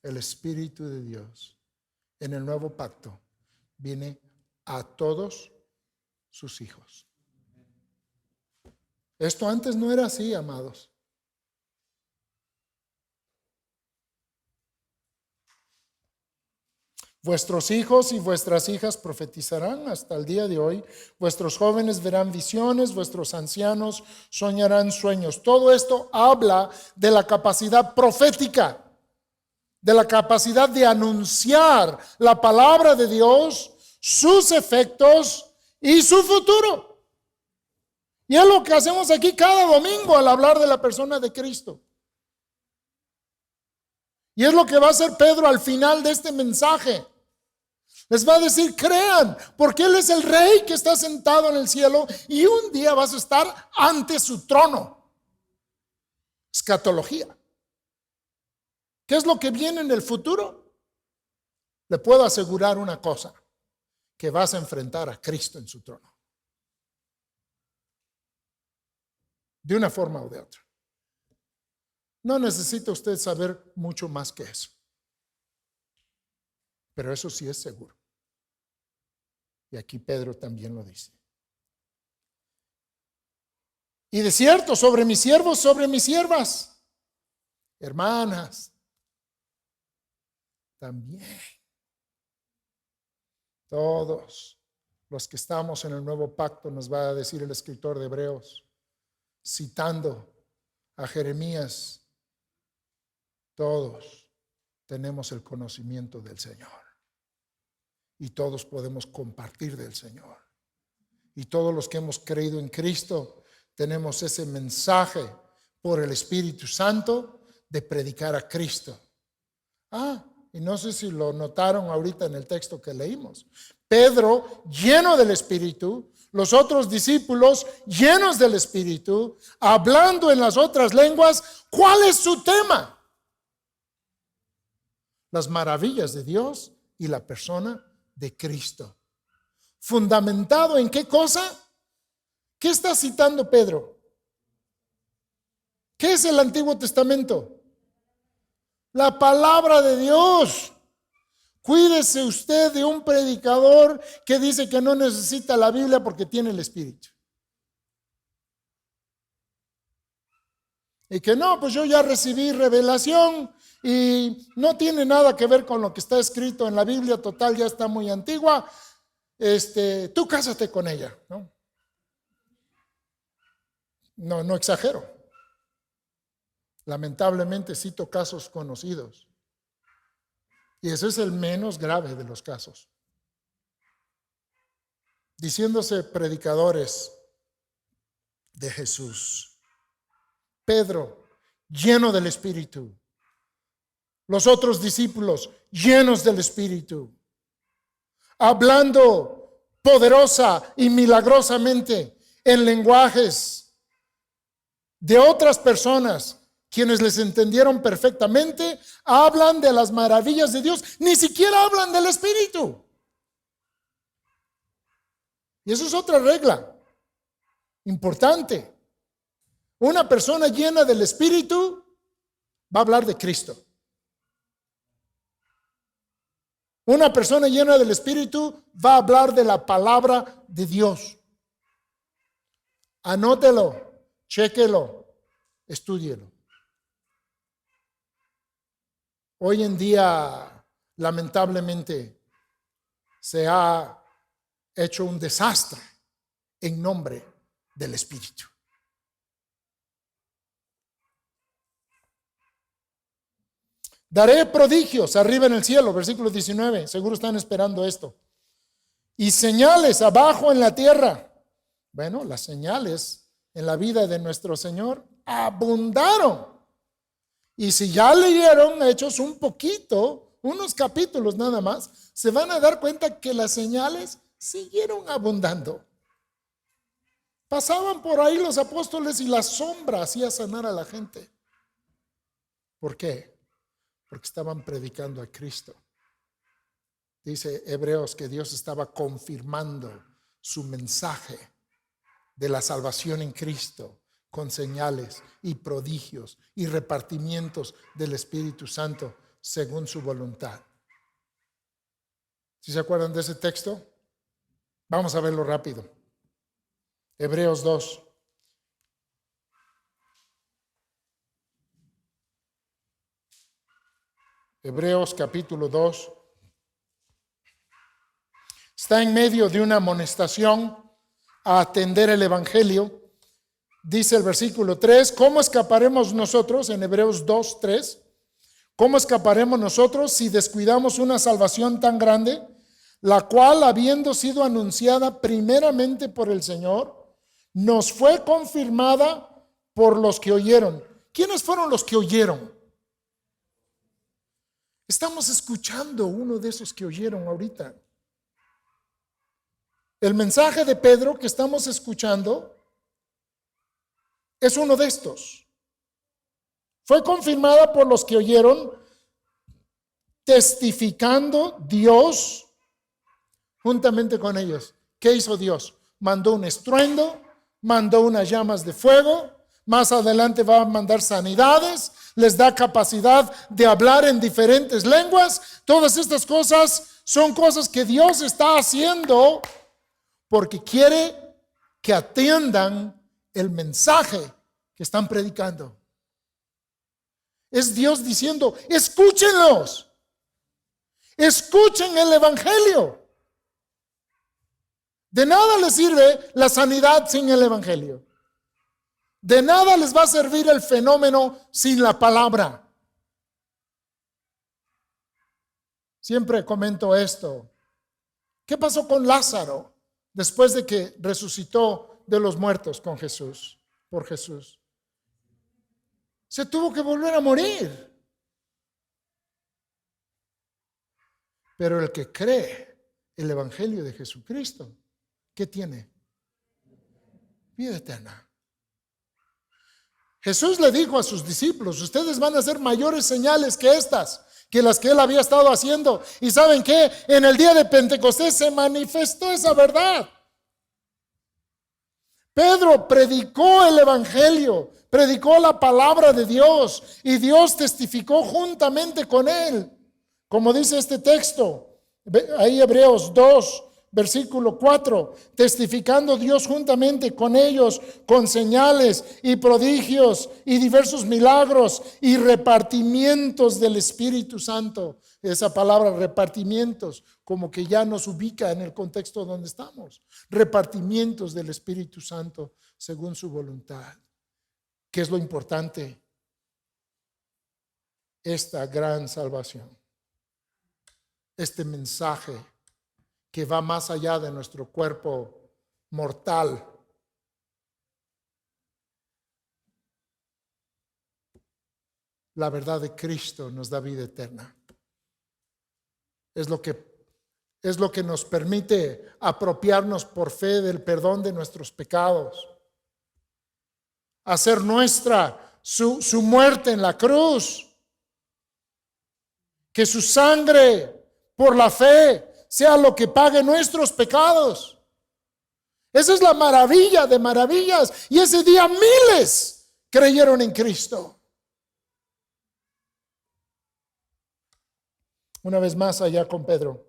El Espíritu de Dios en el nuevo pacto viene a todos sus hijos. Esto antes no era así, amados. Vuestros hijos y vuestras hijas profetizarán hasta el día de hoy. Vuestros jóvenes verán visiones, vuestros ancianos soñarán sueños. Todo esto habla de la capacidad profética, de la capacidad de anunciar la palabra de Dios, sus efectos y su futuro. Y es lo que hacemos aquí cada domingo al hablar de la persona de Cristo. Y es lo que va a hacer Pedro al final de este mensaje. Les va a decir, crean, porque Él es el Rey que está sentado en el cielo y un día vas a estar ante su trono. Escatología. ¿Qué es lo que viene en el futuro? Le puedo asegurar una cosa, que vas a enfrentar a Cristo en su trono. De una forma o de otra. No necesita usted saber mucho más que eso. Pero eso sí es seguro. Y aquí Pedro también lo dice. Y de cierto, sobre mis siervos, sobre mis siervas, hermanas, también. Todos los que estamos en el nuevo pacto, nos va a decir el escritor de Hebreos, citando a Jeremías, todos tenemos el conocimiento del Señor. Y todos podemos compartir del Señor. Y todos los que hemos creído en Cristo tenemos ese mensaje por el Espíritu Santo de predicar a Cristo. Y no sé si lo notaron ahorita en el texto que leímos. Pedro, lleno del Espíritu, los otros discípulos llenos del Espíritu, hablando en las otras lenguas. ¿Cuál es su tema? Las maravillas de Dios y la persona de Cristo. ¿Fundamentado en qué cosa? ¿Qué está citando Pedro? ¿Qué es el Antiguo Testamento? La palabra de Dios. Cuídese usted de un predicador que dice que no necesita la Biblia porque tiene el Espíritu. Y que no, pues yo ya recibí revelación y no tiene nada que ver con lo que está escrito en la Biblia, total, ya está muy antigua. Tú cásate con ella, ¿no? No exagero. Lamentablemente cito casos conocidos. Y ese es el menos grave de los casos. Diciéndose predicadores de Jesús. Pedro, lleno del Espíritu. Los otros discípulos, llenos del Espíritu. Hablando poderosa y milagrosamente en lenguajes de otras personas, quienes les entendieron perfectamente, hablan de las maravillas de Dios, ni siquiera hablan del Espíritu. Y eso es otra regla importante. Una persona llena del Espíritu va a hablar de Cristo. Una persona llena del Espíritu va a hablar de la palabra de Dios. Anótelo, chéquelo, estúdielo. Hoy en día, lamentablemente, se ha hecho un desastre en nombre del Espíritu. Daré prodigios arriba en el cielo, versículo 19, seguro están esperando esto. Y señales abajo en la tierra. Bueno, las señales en la vida de nuestro Señor abundaron. Y si ya leyeron Hechos un poquito, unos capítulos nada más, se van a dar cuenta que las señales siguieron abundando. Pasaban por ahí los apóstoles y la sombra hacía sanar a la gente. ¿Por qué? Porque estaban predicando a Cristo. Dice Hebreos que Dios estaba confirmando su mensaje de la salvación en Cristo con señales y prodigios y repartimientos del Espíritu Santo según su voluntad. ¿Sí se acuerdan de ese texto? Vamos a verlo rápido. Hebreos 2. Hebreos capítulo 2. Está en medio de una amonestación a atender el Evangelio. Dice el versículo 3, ¿cómo escaparemos nosotros? En Hebreos 2, 3. ¿Cómo escaparemos nosotros si descuidamos una salvación tan grande, la cual, habiendo sido anunciada primeramente por el Señor, nos fue confirmada por los que oyeron? ¿Quiénes fueron los que oyeron? Estamos escuchando uno de esos que oyeron ahorita. El mensaje de Pedro que estamos escuchando es uno de estos. Fue confirmada por los que oyeron, testificando Dios juntamente con ellos. ¿Qué hizo Dios? Mandó un estruendo, mandó unas llamas de fuego, más adelante va a mandar sanidades, les da capacidad de hablar en diferentes lenguas. Todas estas cosas son cosas que Dios está haciendo porque quiere que atiendan el mensaje que están predicando. Es Dios diciendo, escúchenlos, escuchen el evangelio. De nada les sirve la sanidad sin el evangelio. De nada les va a servir el fenómeno sin la palabra. Siempre comento esto. ¿Qué pasó con Lázaro después de que resucitó de los muertos con Jesús, por Jesús? Se tuvo que volver a morir. Pero el que cree el evangelio de Jesucristo, ¿qué tiene? Vida eterna. Jesús le dijo a sus discípulos, ustedes van a hacer mayores señales que estas, que las que él había estado haciendo. ¿Y saben qué? En el día de Pentecostés se manifestó esa verdad. Pedro predicó el evangelio, predicó la palabra de Dios y Dios testificó juntamente con él. Como dice este texto, ahí Hebreos 2, versículo 4, testificando Dios juntamente con ellos, con señales y prodigios y diversos milagros y repartimientos del Espíritu Santo. Esa palabra repartimientos como que ya nos ubica en el contexto donde estamos. Repartimientos del Espíritu Santo según su voluntad. ¿Qué es lo importante? Esta gran salvación. Este mensaje que va más allá de nuestro cuerpo mortal. La verdad de Cristo nos da vida eterna. Es lo que nos permite apropiarnos por fe del perdón de nuestros pecados. Hacer nuestra su muerte en la cruz. Que su sangre por la fe sea lo que pague nuestros pecados. Esa es la maravilla de maravillas. Y ese día miles creyeron en Cristo. Una vez más allá con Pedro.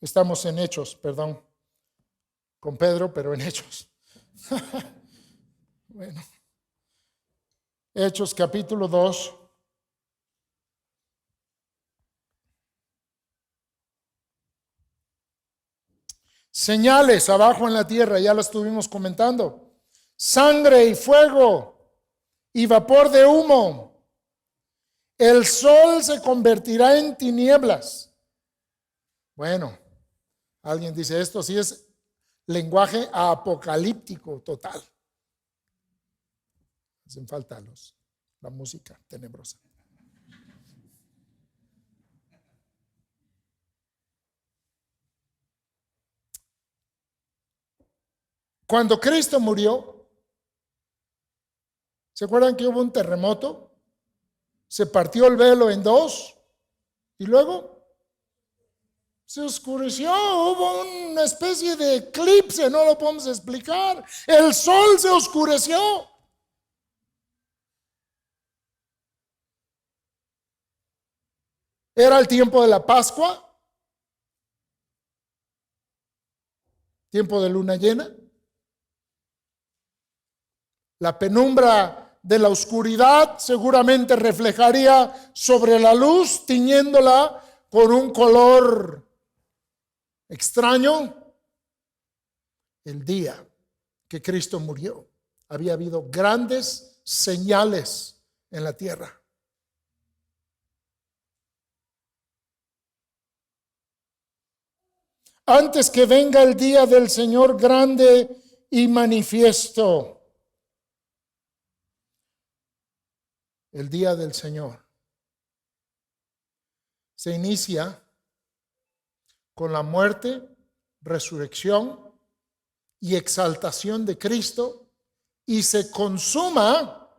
Estamos en Hechos, perdón. Con Pedro, pero en Hechos. Bueno. Hechos capítulo 2. Señales abajo en la tierra, ya lo estuvimos comentando. Sangre y fuego y vapor de humo. El sol se convertirá en tinieblas. Bueno, alguien dice, esto sí es lenguaje apocalíptico total. Hacen falta la música tenebrosa. Cuando Cristo murió, ¿se acuerdan que hubo un terremoto? Se partió el velo en dos y luego se oscureció, hubo una especie de eclipse, no lo podemos explicar. El sol se oscureció. Era el tiempo de la Pascua, tiempo de luna llena. La penumbra de la oscuridad seguramente reflejaría sobre la luz, tiñéndola con un color extraño. El día que Cristo murió, había habido grandes señales en la tierra. Antes que venga el día del Señor grande y manifiesto. El día del Señor. se inicia con la muerte, resurrección y exaltación de Cristo y se consuma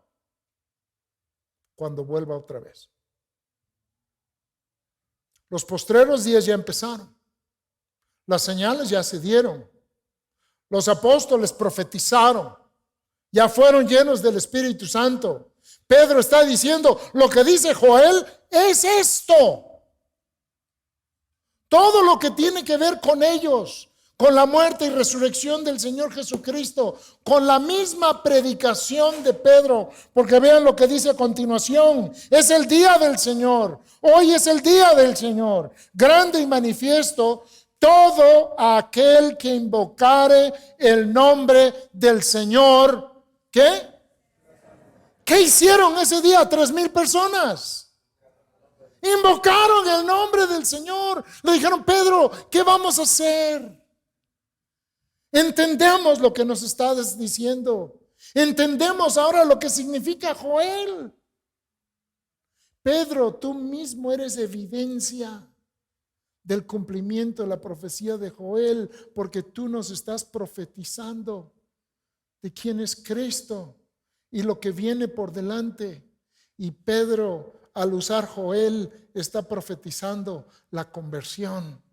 cuando vuelva otra vez. Los postreros días ya empezaron. Las señales ya se dieron. Los apóstoles profetizaron. Ya fueron llenos del Espíritu Santo. Pedro está diciendo, lo que dice Joel es esto. Todo lo que tiene que ver con ellos, con la muerte y resurrección del Señor Jesucristo, con la misma predicación de Pedro, porque vean lo que dice a continuación, es el día del Señor, hoy es el día del Señor, grande y manifiesto, todo aquel que invocare el nombre del Señor, ¿qué? ¿Qué hicieron ese día? 3,000 personas. Invocaron el nombre del Señor. Le dijeron, Pedro, ¿qué vamos a hacer? Entendemos lo que nos estás diciendo. Entendemos ahora lo que significa Joel. Pedro, tú mismo eres evidencia del cumplimiento de la profecía de Joel, porque tú nos estás profetizando de quién es Cristo y lo que viene por delante. Y Pedro, al usar Joel, está profetizando la conversión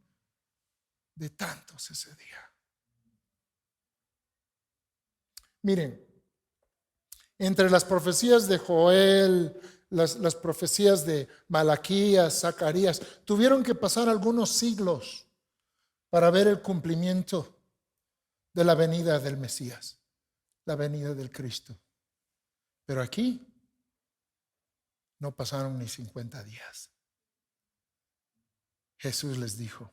de tantos ese día. Miren, entre las profecías de Joel, las profecías de Malaquías, Zacarías, tuvieron que pasar algunos siglos para ver el cumplimiento de la venida del Mesías, la venida del Cristo. Pero aquí no pasaron ni 50 días. Jesús les dijo,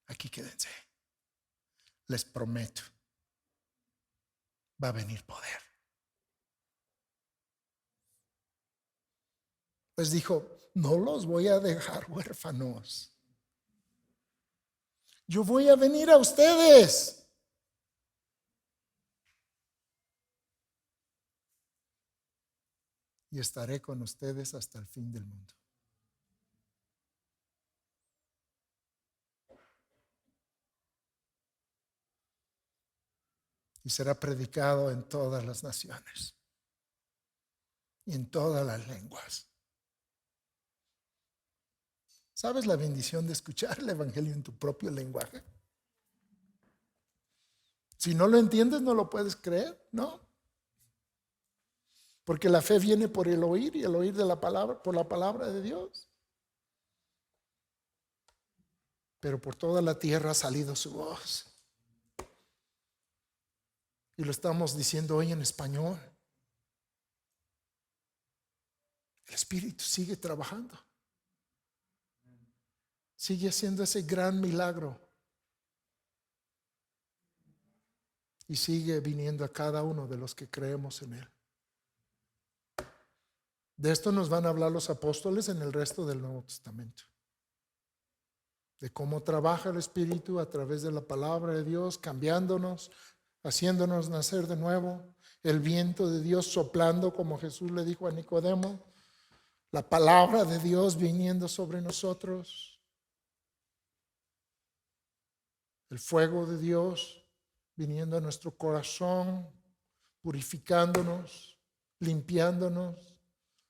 aquí quédense. Les prometo, va a venir poder. Les dijo, no los voy a dejar huérfanos. Yo voy a venir a ustedes. Y estaré con ustedes hasta el fin del mundo. Y será predicado en todas las naciones y en todas las lenguas. ¿Sabes la bendición de escuchar el evangelio en tu propio lenguaje? Si no lo entiendes, no lo puedes creer, ¿no? Porque la fe viene por el oír y el oír de la palabra, por la palabra de Dios. Pero por toda la tierra ha salido su voz. Y lo estamos diciendo hoy en español. El Espíritu sigue trabajando. Sigue haciendo ese gran milagro. Y sigue viniendo a cada uno de los que creemos en Él. De esto nos van a hablar los apóstoles en el resto del Nuevo Testamento. De cómo trabaja el Espíritu a través de la palabra de Dios, cambiándonos, haciéndonos nacer de nuevo. El viento de Dios soplando, como Jesús le dijo a Nicodemo. La palabra de Dios viniendo sobre nosotros. El fuego de Dios viniendo a nuestro corazón, purificándonos, limpiándonos,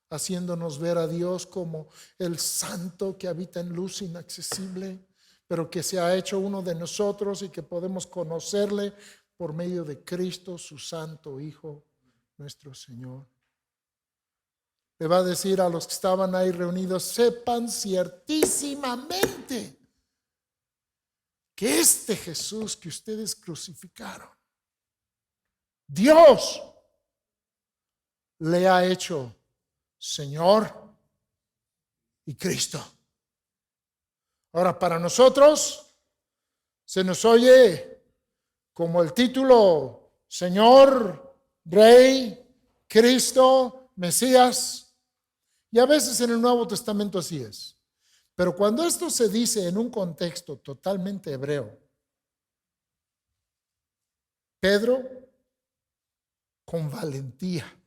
haciéndonos ver a Dios como el santo que habita en luz inaccesible, pero que se ha hecho uno de nosotros y que podemos conocerle por medio de Cristo, su santo Hijo, nuestro Señor. Le va a decir a los que estaban ahí reunidos, sepan ciertísimamente que este Jesús que ustedes crucificaron, Dios le ha hecho Señor y Cristo. Ahora, para nosotros se nos oye como el título Señor, Rey, Cristo, Mesías, y a veces en el Nuevo Testamento así es. Pero cuando esto se dice en un contexto totalmente hebreo, Pedro, con valentía,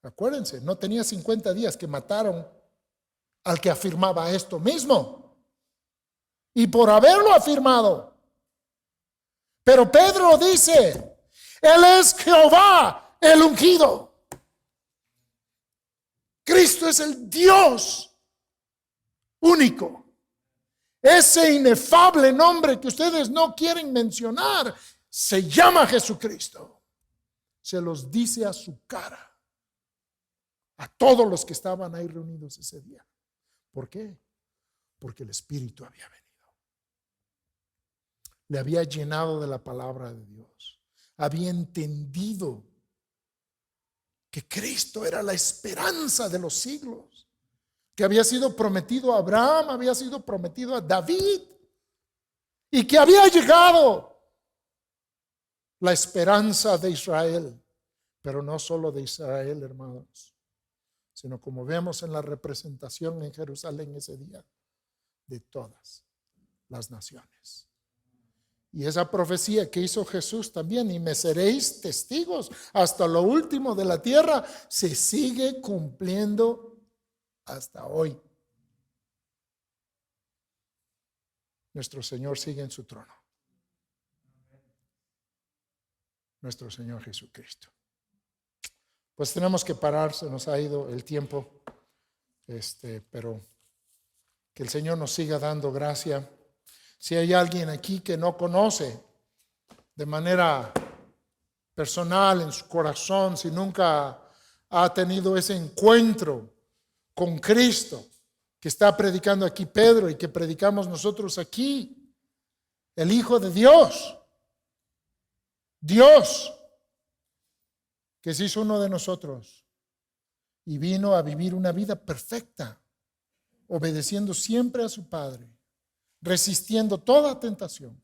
acuérdense, no tenía 50 días que mataron al que afirmaba esto mismo. Y por haberlo afirmado. Pero Pedro dice, Él es Jehová, el ungido. Cristo es el Dios único. Ese inefable nombre que ustedes no quieren mencionar se llama Jesucristo. Se los dice a su cara a todos los que estaban ahí reunidos ese día. ¿Por qué? Porque el Espíritu había venido. Le había llenado de la palabra de Dios. Había entendido que Cristo era la esperanza de los siglos. Que había sido prometido a Abraham, había sido prometido a David. Y que había llegado la esperanza de Israel. Pero no solo de Israel, hermanos, sino como vemos en la representación en Jerusalén ese día, de todas las naciones. Y esa profecía que hizo Jesús también, y me seréis testigos hasta lo último de la tierra, se sigue cumpliendo hasta hoy. Nuestro Señor sigue en su trono. Nuestro Señor Jesucristo. Pues tenemos que parar, se nos ha ido el tiempo, pero que el Señor nos siga dando gracia. Si hay alguien aquí que no conoce de manera personal en su corazón, si nunca ha tenido ese encuentro con Cristo que está predicando aquí Pedro y que predicamos nosotros aquí, el Hijo de Dios, Dios, que se hizo uno de nosotros y vino a vivir una vida perfecta, obedeciendo siempre a su Padre, resistiendo toda tentación,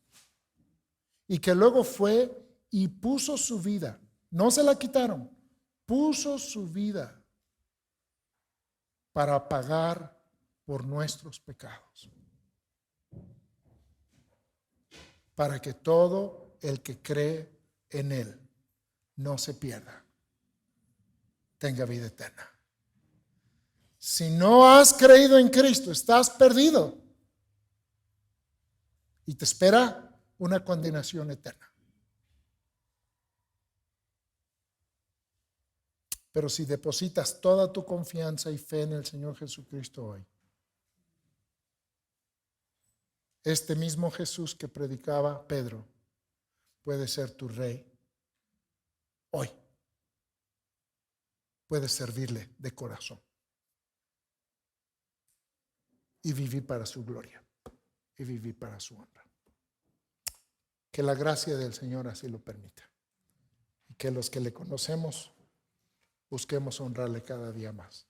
y que luego fue y puso su vida, no se la quitaron, puso su vida para pagar por nuestros pecados, para que todo el que cree en Él no se pierda, tenga vida eterna. Si no has creído en Cristo, estás perdido y te espera una condenación eterna. Pero si depositas toda tu confianza y fe en el Señor Jesucristo hoy, este mismo Jesús que predicaba Pedro puede ser tu rey hoy. Puedes servirle de corazón y vivir para su gloria y vivir para su honra. Que la gracia del Señor así lo permita y que los que le conocemos busquemos honrarle cada día más.